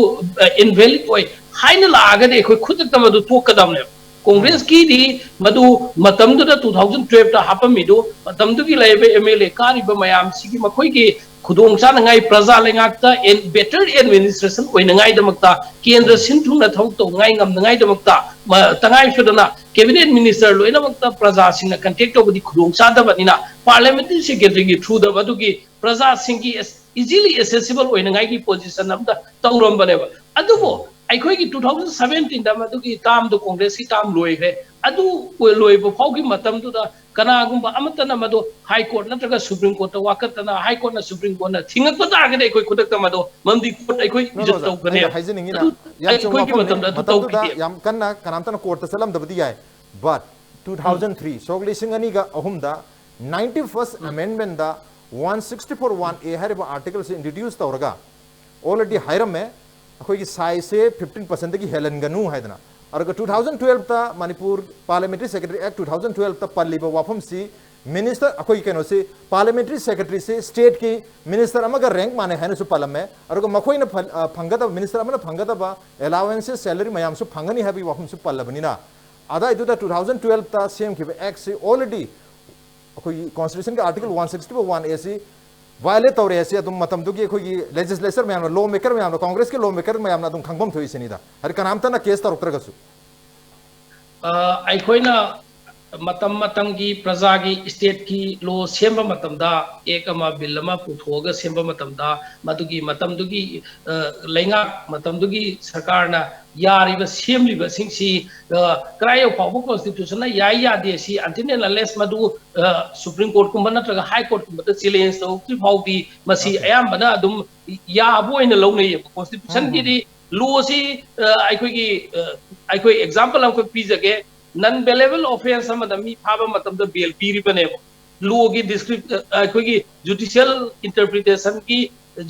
इनवैलिड ओइ हाइना लागदे अखोई खुदक मधु तोकदमने कांग्रेस की दी मधु मतमदुदा 2012 ता हापमिदु मतमदुगी लाइबे MLA कारिबा मयाम सिगी मखोई की खुदोंग चानंगाई प्रजा लेंगाक्ता एन बेटर एडमिनिस्ट्रेशन ओइनंगाई दमक्ता केंद्र सिंथुंगना थौतो ngai ngamnangai दमक्ता तंगाई फिदना कैबिनेट मिनिस्टर लोइनमक्ता प्रजा सिंगना कंटेक्ट तोबदी खुदोंग चादबनिना पार्लियामेंट्री सेक्रेटरी की थ्रू दबदुगी प्रजा सिंगी इजीली एक्सेसिबल ओइनंगाई की पोजीशन अमदा तौरम बनेबा अदुबो अखोई की 2017 दा मदुगी ताम दो कांग्रेस की ताम लोइग्रे अदु लोइबो फाउगी मतमदुदा कनागुंबा अमतना मदो हाई कोर्ट नत्रगा सुप्रीम कोर्ट वाकतना हाई कोर्ट ना सुप्रीम कोर्ट ना थिंगक पतागदे अखोई खुदक मदो ममदी कोर्ट अखोई इज्जत तौगने हाइजनिंगिना अखोई की मतमदुदा याम कन्ना कनामतना कोर्ट सलम दबदी याय बट 2003 सोगलिसिंग अनिगा अहुमदा 91st amendment दा 1641A हरिबा आर्टिकल से इंट्रोड्यूस तौरगा ऑलरेडी हायरम में अखोई की साइज से 15% की हेलनगनु हैदना और 2012 ता मणिपुर पार्लियामेंट्री सेक्रेटरी एक्ट 2012 ता पल्लीबा वाफम सी मिनिस्टर अखोई केनो से पार्लियामेंट्री सेक्रेटरी से स्टेट की मिनिस्टर अमगा रैंक माने हैन सु पार्लियामेंट में और मखोई न फंगदा मिनिस्टर अमना फंगदा अलाउंसेस सैलरी मयाम सु फंगनी हैबी वाफम सु पल्लबनिना आदा इदुदा 2012 ता सेम की एक्ट से ऑलरेडी अखोई कॉन्स्टिट्यूशन के आर्टिकल 161A से वायलेट तौर है अदुम मतम दुगी अखोई लेजिस्लेचर में लॉ मेकर में कांग्रेस के लॉ मेकर में अदुम खंगबम थोइसिनिदा हर कनामतना केस तौरत्रगसु अखोइना मतम मतम की प्रजा की स्टेट की लो सेम मतमदा एक अमा बिल अमा पुथोगा सेम मतमदा मदुगी मतमदुगी लेंगा मतमदुगी सरकार ना यारिबा सेमलिबा सिंसी क्रायो फाबो कॉन्स्टिट्यूशन ना याई यादे सी अंतिनेल लेस मदु सुप्रीम कोर्ट कुंबा नत्रगा हाई कोर्ट कुंबा चैलेंज तो की फाउदी मसी अयामबना अदुम याबो इन लौने कॉन्स्टिट्यूशन की दी लो सी अखोई एग्जांपल हमको पीजगे नन बेलेबल ऑफेंस मी फाब मतलब बेल पीरीबने लॉ की डिस्क्रिप्ट अखोई जुडिशियल इंटरप्रिटेशन की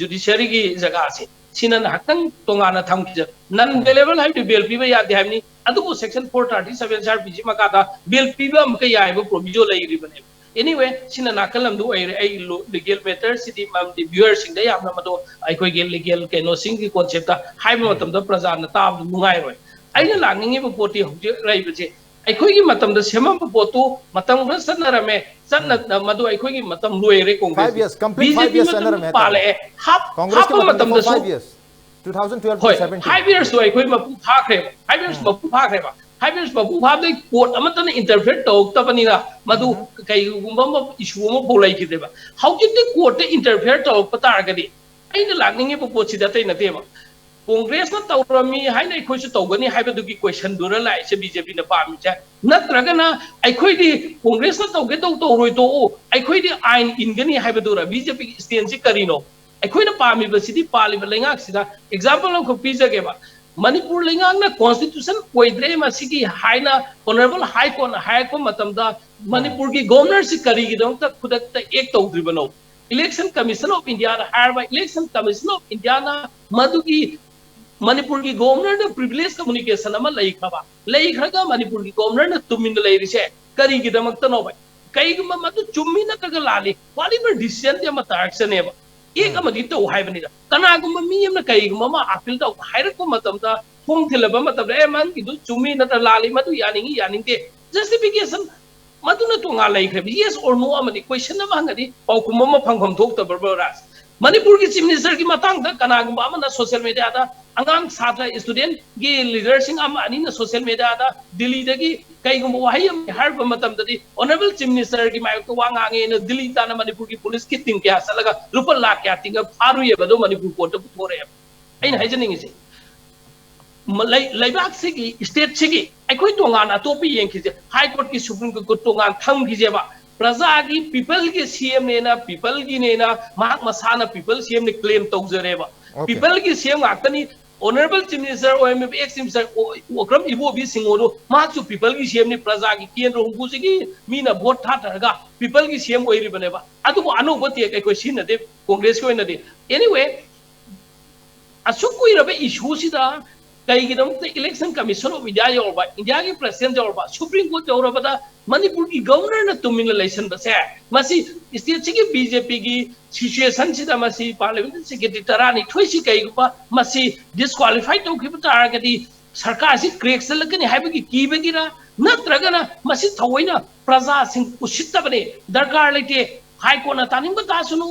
जुडिशियरी की जगह से सिनन हक्तंग तोंगाना थमकी नन बेलेबल है बेल पीबा यादे हमनी अदुबो सेक्शन 437 चार पीजी मकादा बेल पीबा मका याइबो प्रोविजो लैरिबने एनीवे सिना नाकलम दु आई लीगल मैटर सिटी ममदी व्यूअर सिंग दे यामना मदो अखोई गे लीगल केनो सिंग की कांसेप्ट हाइबो मतलब द प्रजा न ताब नुगाय रोय आइना लांगिंगे पोटी होजे राइबजे अखोई की मतलब द सेमम पोतो मतम ग सनरमे सन मदो अखोई की मतलब Loyare Congress 5 years complete 5 years सनरमे पाले हाफ कांग्रेस के मतलब 5 years 2012 to 17 5 years तो अखोई मपु फाखरे 5 years मपु फाखरे 5 years मपु फाबदे कोर्ट अमतन इंटरफेयर तौक्तबनिना मदु कईगुंबम इशू म बोलाई किदेबा हाउजिते कोर्ट इंटरफेयर तौक्पतारगदी अइना लांगिंगे पोचिदा तै नतेबा कांग्रेस न तौरमी हाइना अखोइसु तौगनी हाइबदुगी क्वेश्चन दुरा लाइसे बीजेपी न पामिचे नत्रगना अखोइदी कांग्रेस न तौगे तौरोय तो अखोइदी आइन इनगनी हाइबदुरा बीजेपी की स्टैंड से करिनो अखोइना पामिबसिदी पालिबा लेंगाक सिदा एग्जांपल हम को पीजगेबा मणिपुर लेंगाक न कॉन्स्टिट्यूशन कोइद्रे मसिगी हाइना ऑनरेबल हाई को मतमदा मणिपुर की गवर्नर से करिगिदोंता खुदकता एक तौद्रिबनो इलेक्शन कमीशन ऑफ इंडिया हायरबा इलेक्शन कमीशन ऑफ इंडिया ना मधुगी मणिपुर की गवर्नर ने प्रिविलेज कम्युनिकेशन अमा लैखरगा मणिपुर की गवर्नर ने तुमिन लैरिसे करिगिदमक्ता नो भाई कईगुम मधु चुम्मी नत्रगा लाली वालीबर डिसीजन ते अमा तारक्सनेबा एक अमदी तो हाइबनिदा कनागुम मी अमना कईगुम अमा अपील तो हायरको मतमदा फोंग थिलबा मतबदा ए मान किदु चुम्मी नत्र लाली मधु यानिंगी यानिंगते जस्टिफिकेशन मधुना तोंगा लैखरे यस और नो अमदी क्वेश्चन अमा हंगदी पाउकुम अमा फंगफम थोक्तबरबो राज मणिपुर की चीफ मिनिस्टर की मतंग कनागुम अमना सोशल मीडिया दा अंगांग छात्र स्टूडेंट की लीडरशिप अमनी सोशल मीडिया दा दिल्ली दगी कईगुम वहाई हर मतमददी ऑनरेबल चीफ मिनिस्टर की मायक तो वांगांगे न दिल्ली ताना मणिपुर की पुलिस की टिंग क्या सलगा रुपा लाख क्या टिंग फारुये बदो मणिपुर कोर्ट पुथोरे अइन हाइजनिंग से लैबाक से की स्टेट से की अखोई तोंगान अतोपी येंखिजे हाई कोर्ट की सुप्रीम कोर्ट तोंगान थमखिजेबा प्रजा की पीपल के सीएम ने ना पीपल की ने ना मार्क मसाना पीपल सीएम ने क्लेम तौजरेबा पीपल की सीएम आकनी ऑनरेबल चीफ मिनिस्टर ओएमपी एक्स मिनिस्टर ओक्रम इबोबी सिंगोदो मार्क्सु पीपल की सीएम ने प्रजा की केंद्र हुंबुसी की मीना वोट थाथरगा पीपल की सीएम ओइरिबनेबा अदुबो अनोबति कोइ सिनदे कांग्रेस को नदे एनीवे असुक कुइरबे इशू सिदा कईगिदमते इलेक्शन कमीशन ऑफ इंडिया की प्रेसिडेंट जौरबा सुप्रीम कोर्ट जौरबदा मणिपुर की गवर्नर ने तुमिन लेसन बसे मसी स्टेट की बीजेपी की सिचुएशन सिदा मसी पार्लियामेंट सेक्रेटरी तरानी थोइसी कईगुबा मसी डिस्क्वालिफाइड तौखिब तारगदी सरकार से क्रेक सलकनी हाइबगी कीबगिरा नत्रगना मसी थवैना प्रजा सिंह उसितबने दरकार लेते हाई कोर्ट ना तानिंग तासुनु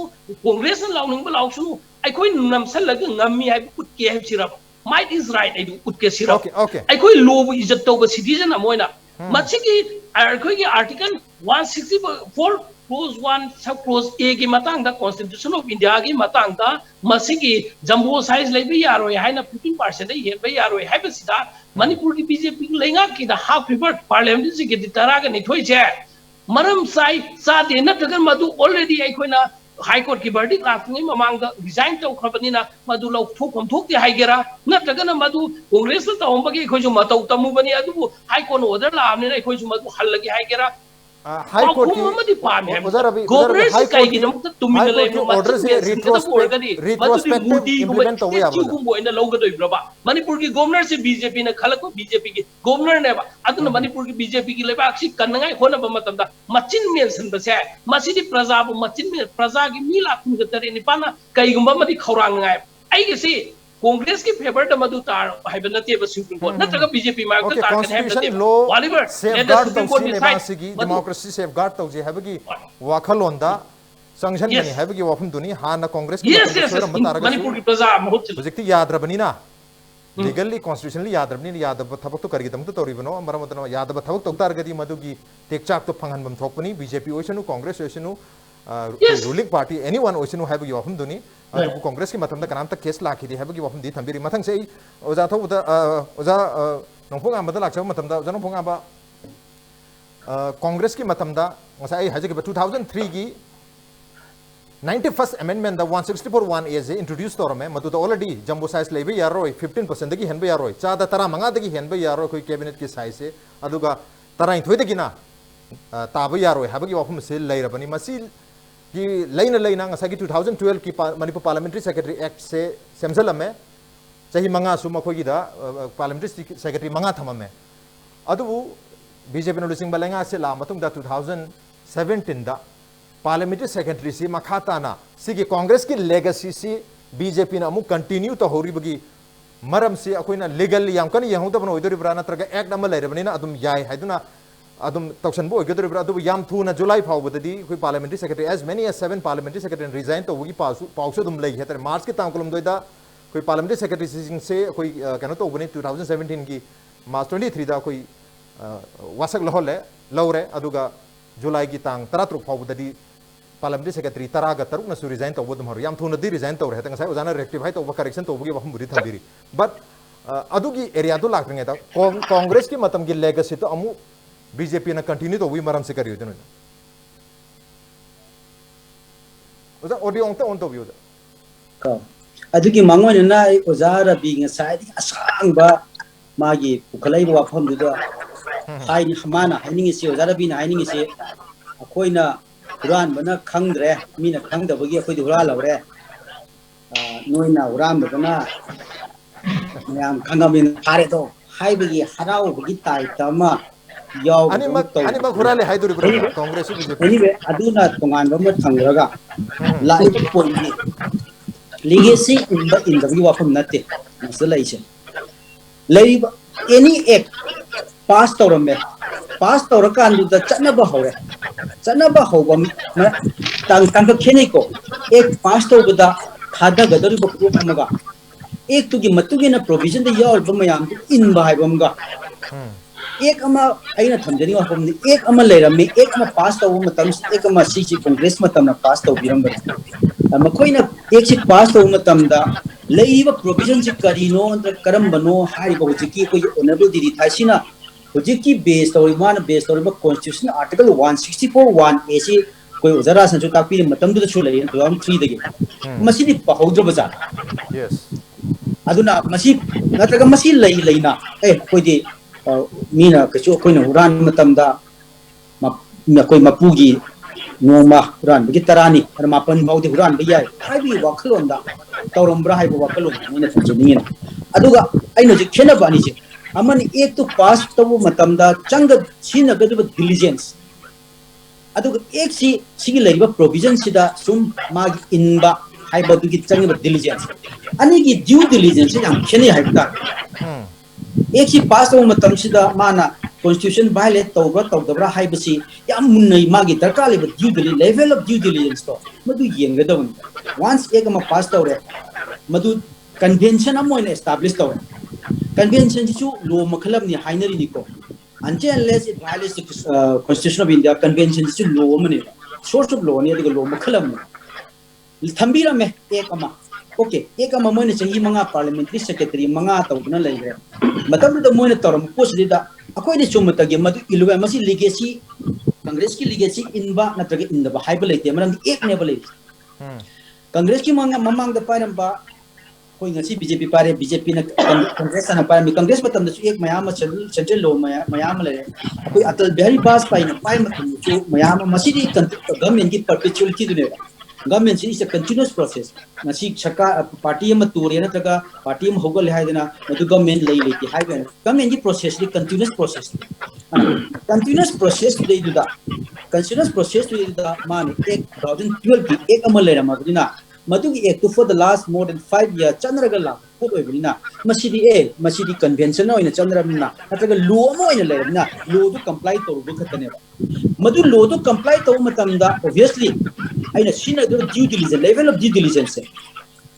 कांग्रेस न लाउनिंग लाउसुनु अखोई नमसलग ngami हाइब कुटके हाइबसिरा might is right I do utke sira okay ai koi law bu ijat to citizen amoina machi ki koi ki article 164 clause 1 sub clause a ki matang da constitution of india ki matang da masi ki jumbo size lebe yaroi haina 15% ye be yaroi haiba sida manipur ki bjp lenga ki da half river parliament si ki tara ga ni thoi che maram sai sa de na tagan madu already ai koina high court की verdict लाफनी ममांग resign तो खबनीना मदु लौ थोकम थोकते हाइगेरा नत्रगना मदु कांग्रेस न तौंबगे खोजु मतौ तमुबनी अदु high court order लामने खोजु मदु हल्लगे हाइगेरा हाई कोर्ट की मदि पामे उधर अभी हाई कोर्ट की नमक तुमिन ले ऑर्डर से रिट्रोस्पेक्टिव इंप्लीमेंट तो हुआ है गुम बोइना लौगदोइ ब्रबा मणिपुर की गवर्नर से बीजेपी ने खलको बीजेपी की गवर्नर ने अदुन मणिपुर की बीजेपी की लेबा अक्सी कन्नगाई होनब मतमदा मचिन मेंशन बसे मसिदि प्रजा बु मचिन में प्रजा की मी लाखुन गतरे निपाना कईगुंबा मदि खौरांगाय आइगेसी कांग्रेस की फेवर द मधु तार हाइबन नते ब सुप्रीम कोर्ट नतगा बीजेपी मार्क द तार कन हेब नते वालिबर सेफगार्ड तौसी नेबासिगी डेमोक्रेसी सेफगार्ड तौजे हाबगी वाखलोंदा संगठन बनी हाबगी वाफम दुनी हाना कांग्रेस की मणिपुर की प्रजा बहुत प्रोजेक्ट यादरबनीना लीगली कॉन्स्टिट्यूशनली यादरबनी यादब थबक तो करगिदम तो तोरिबनो मरमतन यादब थबक तो तारगदी मधुगी टेकचाक तो फंगनबम थोकपनी बीजेपी ओइसनु कांग्रेस ओइसनु रूलिंग पार्टी एनीवन ओइसनु हाबगी वाफम दुनी अदु कांग्रेस की मतम कनाम तक केस लाखिदे हाबगी वाफम दी थंबिरी मथंग से ओजा थौदा ओजा नोंफोंगाम दा लाखसब मतम दा ओजा नोंफोंगाम कांग्रेस की मतम दा ngasa ai hajagi 2003 की 91st amendment the 164(1) is introduced torme madu already jumbo size lebe yaroi 15% dagi henbe yaroi chada tara manga dagi henbe yaroi koi cabinet ki size se aduga tara thoi dagi na tabu yaroi habagi wafum se lairabani masi ki laina ngasa ki 2012 ki manipur parliamentary secretary act se semsalame chahi manga su makoi gi da parliamentary secretary manga thamame adu bjp no lusing balenga se la matung da 2017 da parliamentary secretary से मखाताना सिगी कांग्रेस की legacy से BJP ना अमु continue तो होरिबगी मरम से अखोइना legal याम कन यहुदबन ओइदोरिब्रा नत्रगा act अमा लेरबनिना अदुम याय हाइदुना अदुम तौसनबो ओइगदोरिब्रा अदुब याम थुना जुलाई फावबददी कोइ parliamentary secretary as many as 7 parliamentary secretary resign तो वगी पाउसु दुम लई हेतर मार्च के तांकुलम दोइदा कोइ पार्लियामेंट्री सेक्रेटरी सिंग से कोइ कनो तो बने 2017 की मार्च 23 दा कोइ वासक लहोले लौरे अदुगा जुलाई की तांग 13 फावबददी पार्लियामेंट्री सेक्रेटरी तरागा तरुक न रिजाइन तो बदम हर याम थुना दि रिजाइन तो रहते ngasa ओजाना रेक्टिफाई तो करेक्शन तो बगी वहम बुरी थंबिरी बट अदुगी एरिया तो लागरंगे ता कांग्रेस की मतम की लेगेसी तो अमु बीजेपी न कंटिन्यू तो वी मरम से करियो जनो ओजा ऑडियो ऑन तो बियो का अदुगी मांगोन ना ओजा रबी ngasa di asang ba magi पुखलाई वाफम दुदा हाइनि हमाना हाइनिंग से ओजा रबी ना हाइनिंग से अखोइना हुरान बना खंगद्रे मीना खंगदबगी अखोइदि हुरा लवरे नोइना हुरान बना मयाम खंगमिन हारे तो हाइबगी हराउबगी ताइतमा याव अनिमक हुराले हाइदुरि ब्रा कांग्रेस बीजेपी एनीवे अदुना तोंगान बम थंगरगा life point legacy in the view of नते मसलाइसे लेब एनी एक्ट पास तौरमे पास तौरकान दुदा चनबा हौरे चनबा हौबम तांग खेने को एक पास तौबदा खादा गदरि बकु अमगा एक तुगी मतुगे ना प्रोविजन द यार बमयाम इन बाइबमगा एक अमा आइना थमजनी वाफम एक अमा लेरमे एक अमा पास तौ मतम एक अमा सीसी कांग्रेस मतम ना पास तौ बिरम मखोइना एक से पास तौ मतम दा लेइबा प्रोविजन से करिनो करम बनो हारिबो जिकी कोई ऑनरेबल दिदी थासिना Hujiki based or one based or constitution article 164(1) AC koi uzara sanju tapi matam du chule in 2003 dagi masidi pahodra baza Yes. aduna masi natraga masi leina koi di mina kachu koi na uran matam da ma koi mapugi noma uran bagi tarani ar mapan baudi uran biyai haibi wakalon da taurombra haibi wakalon mina sanjini aduga aino je khena bani je amani ek to pass tabu matamda changa china gadu diligence aduga ek si laiba provision sida sum mag inba haiba du gi changa diligence ani gi due diligence yam khene haibta ek si pass tabu matam sida mana constitution violate tawbra tawdabra haibasi yam munai magi darka leba due diligence level of due diligence to madu yengadawun once ek ma pass tawre madu convention amoin establish tawre convention is law makhalam ni hainari ni ko unless it violates the constitution of India convention is law mane source of law ni the law makhalam ni thambira me ekama okay ekama moine changi manga parliamentary secretary manga tawna laigre matam da moine toram post dida akoi ni chumata ge madu ilwa masi legacy congress ki legacy inba natraga inda ba haibale te marang ek ne bale congress ki manga mamang da param ba koi ngasi BJP pare BJP na congress na pare mi congress matam da ek mayam central law mayam le koi atal bihari bas pai na pai matam chu mayam masidi government ki perpetuity du ne government is a continuous process ngasi chaka party ma turi na taga party ma hogal hai dena madu government lei lei hai ben government ki process li continuous process de du da continuous process de da man ek 2012 ki ek amal le ra ma dina Madu ek for the last more than 5 years chandragala put oibina masidi convention no ina chandramna ataga law mo ina lerna law to comply to bu khatane madu law to comply to matamda obviously aina sina do due diligence level of due diligence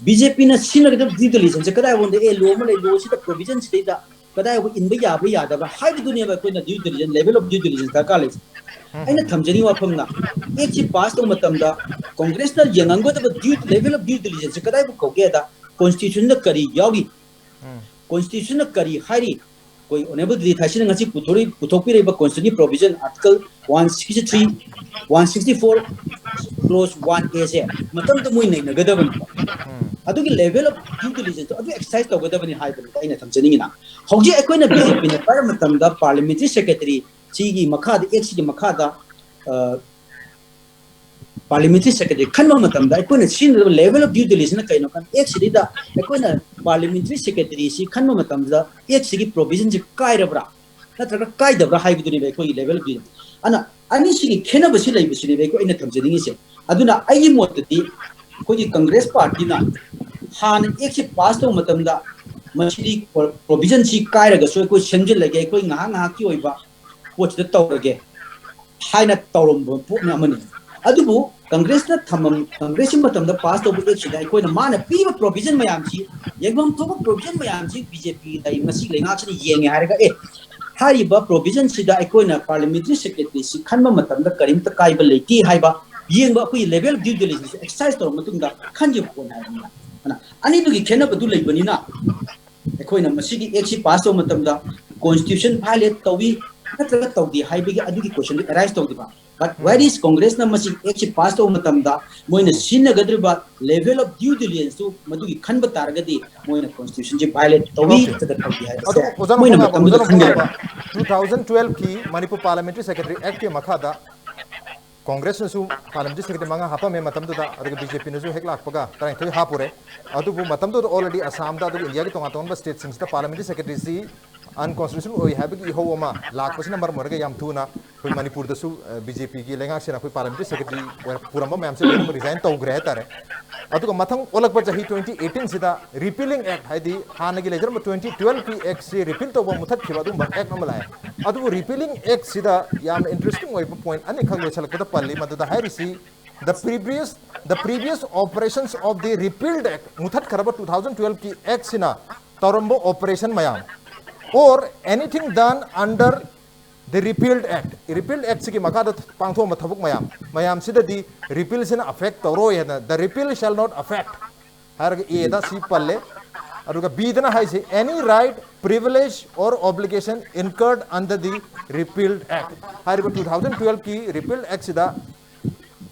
BJP na sina do due diligence kada wonde law mo le law sita provisions data kada ko inba ya da hai dunia ba ko na due diligence level of due diligence ka college aina thamjani wafamna ek chi pass to matamda congressional yangango the due level of due diligence kadai bu koge da constitution na kari yawi constitution na kari hari koi honorable the thasina ngasi puthokpi reba constitution provision article 163 164 clause 1a se matam to moi nei nagadaban adugi level of due diligence adu exercise to gadabani haibani aina thamjani na hoji akoina BJP na par matam da parliamentary secretary chigi makhada ek chigi makhada parliamentary secretary khanma matam da akoina sin level of due diligence na kaino kan ek chigi da akoina parliamentary secretary si khanma matam da ek chigi provision ji kairabra natraga kaidabra haibuduni be koi level of ana ani chigi khena basi lai basi be ko ina thamjani se aduna ai motati koi congress party na han ek chi pass to matam da masidi provision si kairaga so ko senjil lage koi nga ki oiba watch the Taurage. Hina Taurum put Namani. Adubu, Congress na Tamam, Congress Matam the past of the Chida, Queen Man, a Piva provision Mayamchi, Yagam Toba provision Mayamchi, BJP, the Masi, actually Yang Haraga. Hariba provision Sida, Equina, parliamentary secretary, Kanma Matam, the Karim Takaiba Leti, Haiba, Yanga, level due diligence, exercise or Matunda, Kanju. I need to get Kenapa do Labanina. Equina Masigi, Exi Paso Matamda, Constitution violate Tawi. Natraga tawdi haibigi adugi question arise tawdi ba but where is congress na masi ek pass to matamda moina sinna gadriba level of due diligence to madugi khanba targadi moina constitution je violate tawdi tada tawdi hai moina matamda 2012 ki Manipur parliamentary secretary act ke makhada congress na su parliamentary secretary manga hapa me matamda da adugi BJP na su hek lakpaga tarai thoi hapure adubu matamda already assam da adugi india ki tonga state sings da parliamentary secretary si unconstitutional oi habigi homa lakpasi number morga yam thuna koi Manipur da su BJP ki lenga sena koi parliamentary secretary puramba ma'am se resign tawgre tare aduga mathang olak ba jahi 2018 sida repealing act haidi hanagi lejar 2012 ki act se repeal tawba muthat khiba dum act amala adugu repealing act sida yam interesting oi point ani khang le chalak da palli madu da hairisi the previous operations of the repealed act muthat kharaba 2012 ki act sina tarambo operation mayam or anything done under the repealed act. Repealed act sigi makada pangtho mathabuk mayam sida di repeal sina affect toro the repeal shall not affect har e da si palle aduga B dana haise any right, privilege or obligation incurred under the repealed act. Hariba 2012 ki repealed act sida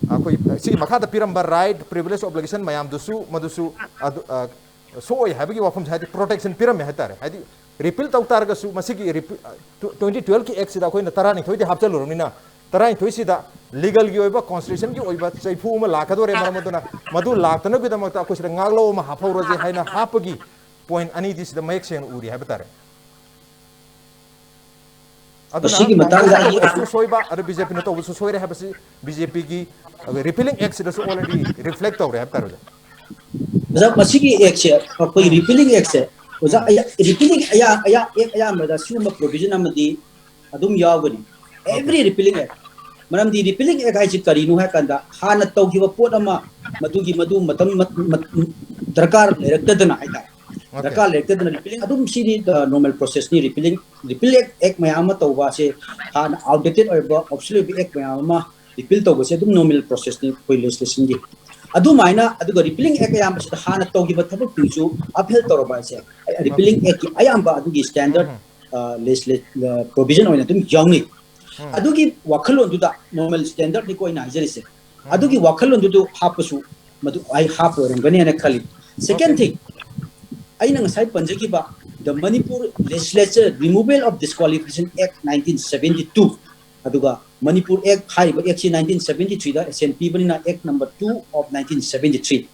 akoi si makha da piramba right, privilege, obligation mayam dusu madusu so oi habigi wafam hadi protection piram me hatare hadi repeal taw targa su masigi 2012 ki act sida koi na tarani thoi de hapchal romina tarai thoi sida legal gi oiba constitution gi oiba chaifu ma lakadore maramoduna madu laktana bi damakta akoi sida ngaglo ma hapawroje haina hapagi point ani this the make sen uri habatare asigi matanga aduna soiba adu BJP na to so soire habasi BJP gi repealing act sida so already reflect awre habatare za masigi act se koi repealing act se oza repealing aya mada suma provision amadi adum yawani every repealing act maram di repealing act ai karinu ha kanda hana tawgiba pot ama madugi madu matam darkar lerakdana aita darkar lerakdana repealing adum sidi normal process ni repealing act mayama tawba se hana outdated or obsolete act mayama repeal tawba se adum normal process ni koi legislation gi adu maina adu repealing act ayam se hana tawgiba thabak tuju upheld tawba se repealing act ayam ba adu standard legislation provision oina tum youngni adugi wakhalon duda normal standard ni koina hajarise adugi wakhalon dudu hapasu madu ai hapo rangani ana khali second thing aina ngasai panjagi ba the Manipur legislature removal of disqualification act 1972 aduga Manipur act haiba act 1973 da SNP banina act number 2 of 1973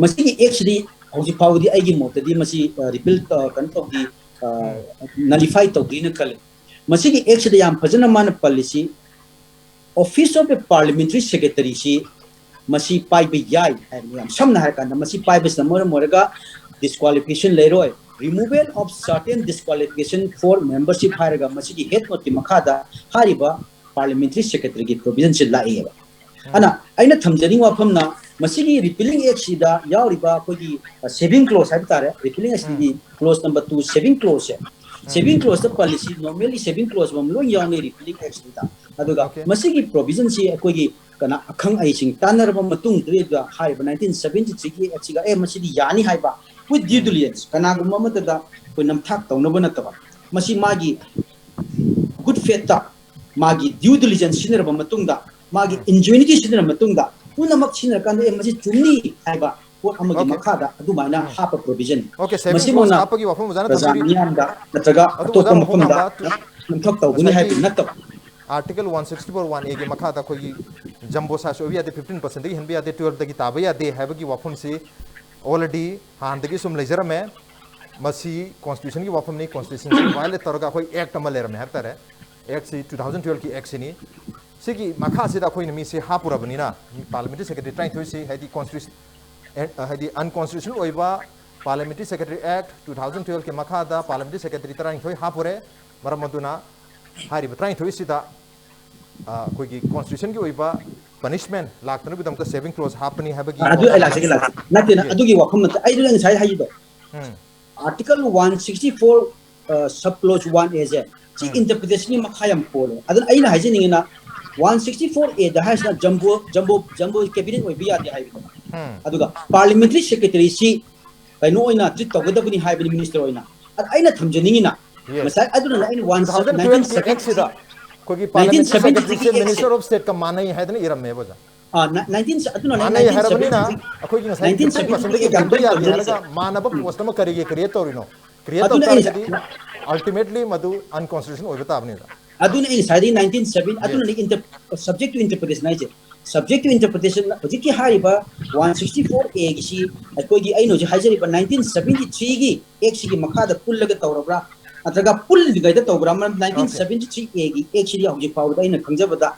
masigi act di hoji pawdi aigi motadi masi repeal kan to di nullify to dina khali masigi act da yam phajana man policy office of a parliamentary secretary si masi pai be yai yam samna har kan masi pai be samor moraga disqualification leroi removal of certain disqualification for membership haraga masigi head noti makhada hariba parliamentary secretary gi provision se laeba ana aina thamjani wafam na masigi repealing act sida yauriba kogi saving clause habitare repealing act di clause number 2 saving clause saving clause the policy normally saving clause bam lo yang repealing act da aduga masigi provision si kogi kana akhang ai sing tanar bam matung tre da haiba 1973 ki act ga masigi yani haiba with due diligence kana gum mata da ko nam thak tawna bana ta masi magi good faith ta magi due diligence sinera bam matung da magi ingenuity sinera matung da punamak sinera kan masi chumni haiba pot amagi makhada adu maina hapa provision okay masi mona hapagi wafam jana tamiri da nataga to mafam da nam thak tawuni haibi natta article 164(1)A के मखा दा कोई jumbo सा सो बिया दे 15% दगी हनबिया दे 12 दगी ताबया दे हैबगी वफम से already हान दगी सुम laser में मसी constitution की वफम नहीं कॉन्स्टिट्यूशन से वायलेट तरगा कोई एक्ट अमल लेर में हरता है एक्ट से 2012 की एक्ट से नहीं सिगी मखा से दा कोई नमी से हापुरा बनिना पार्लियामेंट्री सेक्रेटरी ट्राई थोई से हैदी कॉन्स्टिट्यूशन हैदी अनकॉन्स्टिट्यूशनल ओइबा पार्लियामेंट्री सेक्रेटरी एक्ट 2012 के मखा दा पार्लियामेंट्री सेक्रेटरी तराई थोई हापुरे मरमदुना हारिब ट्राई थोई सिदा कोई कॉन्स्टिट्यूशन की ओइबा punishment लाक्तन बिदम का saving clause हापनी हैबगी adu ai la segi la nate na adugi wakham na ai dang sai hayi do article 164 sub clause 1 as chi interpretation ni makhayam pole adan ai na haji ni na 164A da has na jumbo cabinet oi biya de hayi aduga parliamentary secretary si kai no oina treat togodabuni hayi minister oina ai na thamjani na masai aduna la in 1970 कोई parliamentary secretary से minister of state का माना ही है ना इरम में बोझा 19 अतुना माना ही है रबनी ना कोई की 1970 के गंदे याद है ना मानव पोस्ट में करेंगे क्रिएट और इनो क्रिएट होता है कि अल्टीमेटली मधु अनकॉन्स्टिट्यूशनल हो बता आपने अतुना इन साइड 1970 अतुना इन सब्जेक्ट टू इंटरप्रिटेशन है सब्जेक्ट टू इंटरप्रिटेशन होजी की हारिबा 164A की सी कोई की आइनो जे हाजरिबा 1973 की एक सी की मखादा पुल्लगा तौरबरा अतगा पुल दिगाइदा तौबरा 1973A की एक सी हौजी पावदा इन खंजबदा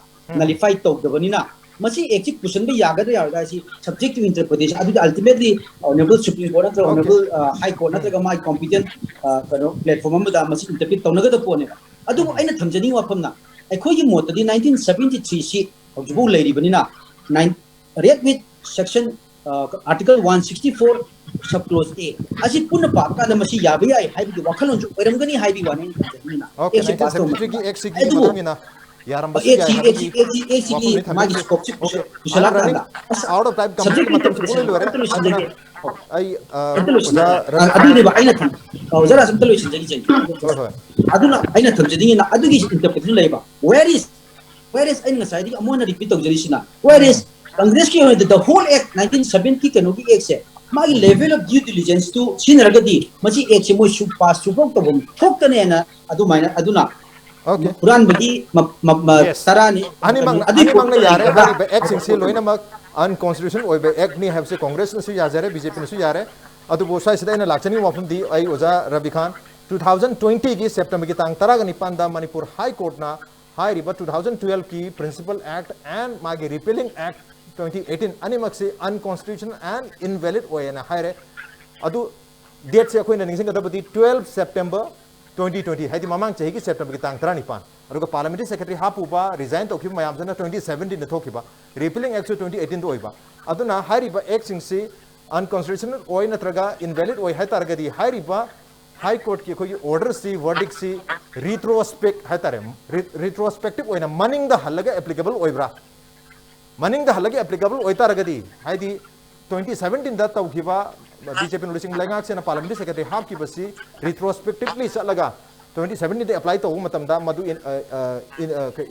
नलिफाई तौदबनिना मसी एक ची क्वेश्चन भी यागदा यागा सी सब्जेक्ट टू इंटरप्रिटेशन अदु अल्टीमेटली ऑनरेबल सुप्रीम कोर्ट नत्र ऑनरेबल हाई कोर्ट नत्र माय कॉम्पिटेंट कनो प्लेटफॉर्म अमदा मसी इंटरप्रिट तौनगदा पोने अदु आइना थमजनी वाफमना अखोगी मोतदी 1973 सी हौजिबो लेरिबनिना 9 रेड विथ सेक्शन आर्टिकल 164 सब क्लोज ए असी पुन पाप का मसी याबे आई हाइबी वखलों जो ओरमगनी हाइबी वाने ना ओके 1973 की एक सी की मतलब यारम बस एक मागी स्कोप से कुशला करना आउट ऑफ टाइम कंप्लीट मतलब से बोले लो रे ai aduni ba aina tham zara sam talo sin jagi aduna aina tham jadi na adugi interpretation leba where is aina sai di amona repeat tau jari sina where is Congress ki the whole act 1970 kano ki act se magi level of due diligence to sinaragadi machi act se mo su pass su to bom thokane na adu maina aduna okay puran bagi tarani ani mang na yare hari be act sing loina mak unconstitutional oi be act ni have se Congress na su yare BJP na su yare adu bo sai sida ina lakchani wafum di ai oza Rabi Khan 2020 ki September ki tang tara ga nipan da Manipur High Court na high riba 2012 ki Principal Act and magi Repealing Act 2018 animak se unconstitutional and invalid oi na high adu date se akoi na ningsing ga dabadi 12 September 2020 haidi mamang chahi ki September ki tang tara nipan aduga Parliamentary Secretary hapuba resign to khib mayam jana 2017 na thokiba Repealing Act 2018 do oiba aduna high riba act sing se unconstitutional oi natraga invalid oi hai targadi high riba High Court की कोई order सी verdict सी retrospect है तारे retrospective ओइना मनिंग द हल्लगे applicable ओइब्रा मनिंग द हल्लगे applicable ओइता रगदी है दी 2017 दा तब किबा BJP नोटिसिंग लगा से ना Parliamentary Secretary हाफ की बसी retrospectively सा लगा 2017 दे apply तो वो मतलब दा मधु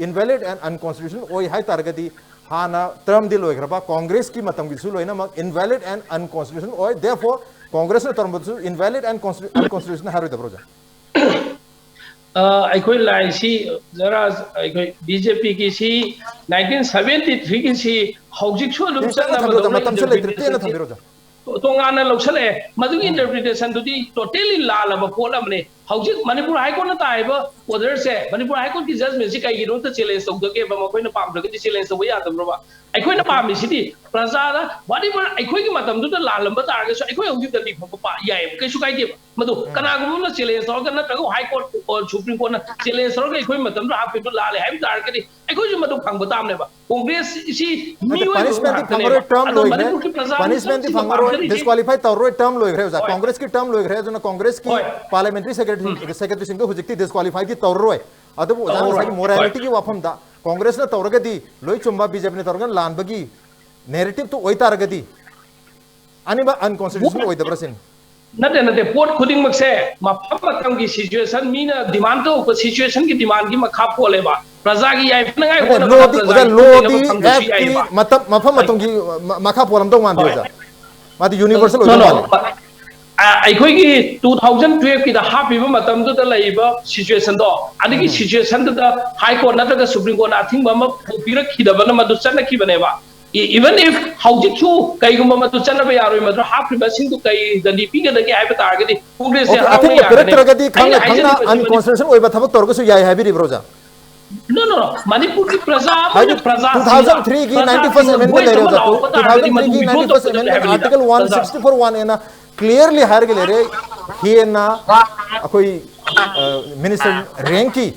invalid and unconstitutional ओइ है तारगदी हाँ ना term दिल ओइ करबा कांग्रेस की मतलब बिल्कुल ओइना मग invalid and unconstitutional ओइ therefore Congress ने term बदलू invalid and unconstitutional है रोज़ दबरोजा अकोई लाइसी जरा अकोई BJP की सी 1973 की सी हाउसिंग शो लुप्त ना मतलब से लेते हैं ना थम बिरोजा तो गाना लोकसले मधुगी इंटरप्रिटेशन तो दी टोटली लाल अब पोल हमने हाउसिंग मणिपुर हाई कोर्ट ना ताइबा ऑर्डर से मणिपुर हाई कोर्ट की जजमेंट से कई गिरों तो चैलेंज तो के बम कोई ना पाम लगे चैलेंज तो वही आता ब्रोबा अकोई ना पाम इसी प्रजा दा व्हाटएवर अकोई की मतलब तो लाल लंबा तारगे सो अकोई हाउसिंग दली पा याय कैसु काई के मधु कनागुम ना चैलेंज तो करना तको हाई कोर्ट और सुप्रीम कोर्ट ना चैलेंज तो अकोई मतलब तो हाफ तो लाल है तारगे अकोई जो मधु फंग बताम ने बा कांग्रेस इसी punishment दी फंगरो disqualify तौर term लोग रहे हो कांग्रेस की term लोग रहे जो ना कांग्रेस की parliamentary secretary सिंह को जिक्ती disqualify की तौर रोए अदब वो जान सारी morality की वापम दा कांग्रेस ने तौर गदी लोई चुम्बा BJP ने तौर गन लान बगी narrative तो वही तार गदी अनिबा unconstitutional वही दबरसिन नते पोट खुदिंग मक्से मफम की सिचुएशन मीना डिमांड तो सिचुएशन की डिमांड की मखा पोलेबा प्रजा की याय नंगाय को लोदी मतलब मफम मतों की मखा पोलम तो मान दिया मादी यूनिवर्सल होता अखोई की 2012 की द हापिबा मतम तो लाइबा सिचुएशन दो अदिगी सिचुएशन द हाई कोर्ट नतगा सुप्रीम कोर्ट आथिंग बम पिरक खिदबन मदु चन की बनेबा even if हाउजिक chu kai gumba matu chana ba yaroi madro half riba sing to kai the dp ga dagi aiba targeti congress se hawo ya targeti khanga unconstitutional oiba thabak torgo su yai habi ribroja no manipur ki praja 2003 की 91st amendment ले रहे हो 2003 की 91st amendment article 164(1) है ना clearly higher के ले रहे ही ना कोई मिनिस्टर रैंक की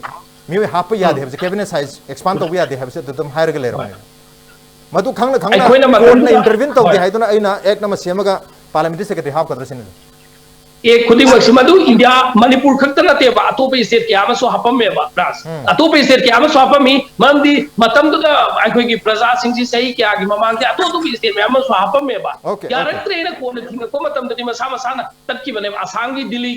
मैं हाफ याद है कैबिनेट साइज एक्सपांड तो याद है तो तुम हायर के ले रहे हो मधु खंग कोर्ट इंटरवीन तौर है एक नम सेमगा पार्लियामेंट्री सेक्रेटरी हाफ कदरसिन एक खुदी मक्सिमदु इंडिया मणिपुर खक्त नतेबा अतोप स्टेट क्या मसो हपमेबा रास अतोप स्टेट क्या मसो हपमी ममदी मतम दुगा अखोई की प्रजा सिंह सही क्या की ममांग के अतोप स्टेट में मसो हपमेबा क्या रखते ने कोन थिंग को मतम दि मसा मसा ना तत्की बने आसाम की दिल्ली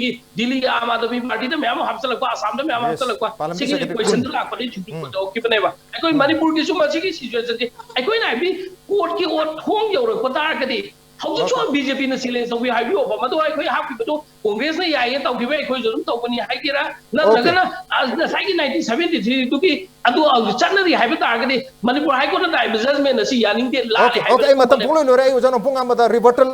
की आम आदमी पार्टी तो मैम हपसल को आसाम तो मैम हपसल को सिंह क्वेश्चन लाख पड़ी छुट्टी को तो की बनेबा अखोई मणिपुर की सुमसी की सिचुएशन थी अखोई ना भी कोर्ट की ओर थोंग यौर को तार के हाउजिक जो BJP ने सिलेंस तो भी हाई भी होगा मतलब अखोई हाफ की तो कांग्रेस ने याय तो की वे अखोई जरूर तो बनी हाई केरा न लगना आज साइकी 1973 तो की अदु चनरी हाई बता आगे मणिपुर हाई कोर्ट ना जजमेंट नसी यानिंग के ला ओके मतलब पुलो नो रे उजन पुंगामदा रिवर्टल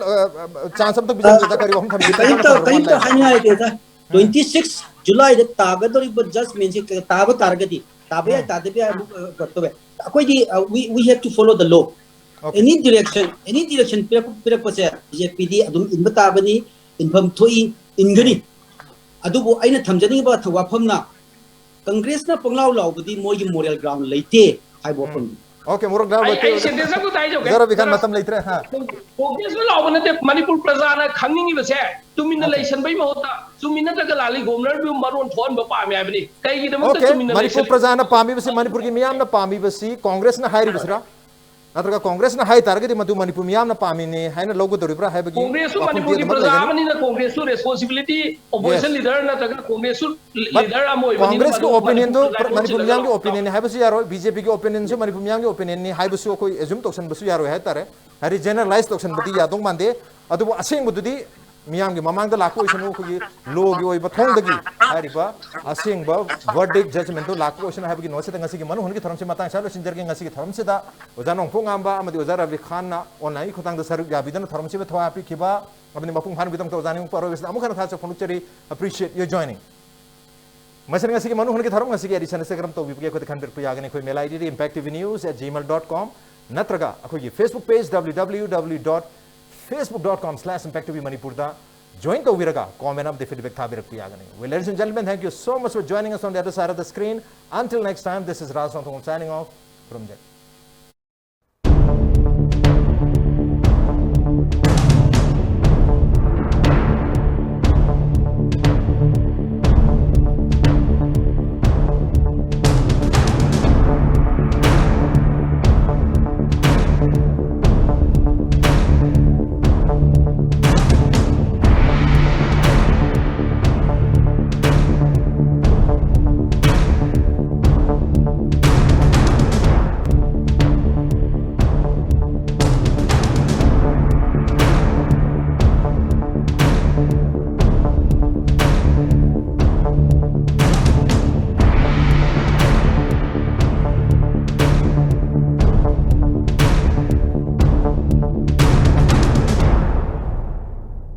चांस अब तो बिजन जदा करी हम कहीं तो हानि आए थे 26 जुलाई द तागदोरी जजमेंट से ताब टारगेट ताबे तादबे करतो बे अखोई दी we have to follow the law any direction pirak pase JPD adum inba tabani infam thoi ingani adubu aina thamjani ba thawafamna congress na panglaw lawbudi mogi moral ground leite hai bopam okay moral ground leite sentence ko dai jo जरा बिखान matam leitre ha congress na lawbana te manipur praja na khangningi base tumina leisan bai mahota tumina ta galali governor bi maron thon ba pa me abni kai gi dam ta tumina manipur praja na pami base manipur ki miyam na pami base congress na hairi bisra नत्रगा Congress ना high target मधु मणिपुर मियाम ना पामिने हाइना लोगो दरिब्रा है बगी कांग्रेस मणिपुर की प्रजामनी ना Congress responsibility opposition leader ना तक Congress leader अमोय Congress के opinion तो मणिपुर मियाम के ओपिनियन है बस यारो बीजेपी के ओपिनियन से मणिपुर मियाम के ओपिनियन नि हाई बस कोई एजुम तोक्सन बस यारो है तारे हरि जनरलाइज तोक्सन बदी यादों मानदे अदुबो असेंग बुदुदी मियाम के ममांग दा लाको इसनो कोई लो की ओइ बथोंग दगी हरिबा असेंग बा वर्डिक जजमेंट तो लाको इसनो है बगी नो से ngasi की मनु हुन की थरम से मतांग सालो सिंजर के ngasi की थरम से दा ओजा नोंगपोंगांबा अमदि ओजा रवि खान ना ओनाई खुतांग दा सरु याबिदन थरम से थवा पी खिबा अपने मपुंग फान बिदम तो ओजानी परो बिस अमुखन था फनुचरी अप्रिशिएट योर जॉइनिंग मसन ngasi की मनु हुन की थरम ngasi की एडिशन से करम तो बिपगे को खंडर पुयागने कोई मेल आईडी impactvnews@gmail.com नत्रगा अखोगी Facebook page www.facebook.com/impactvmanipur da join to viraga comment up the feedback thabirak piyagani. Well, ladies and gentlemen, thank you so much for joining us on the other side of the screen. Until next time, this is Raj Nongthombam signing off from there.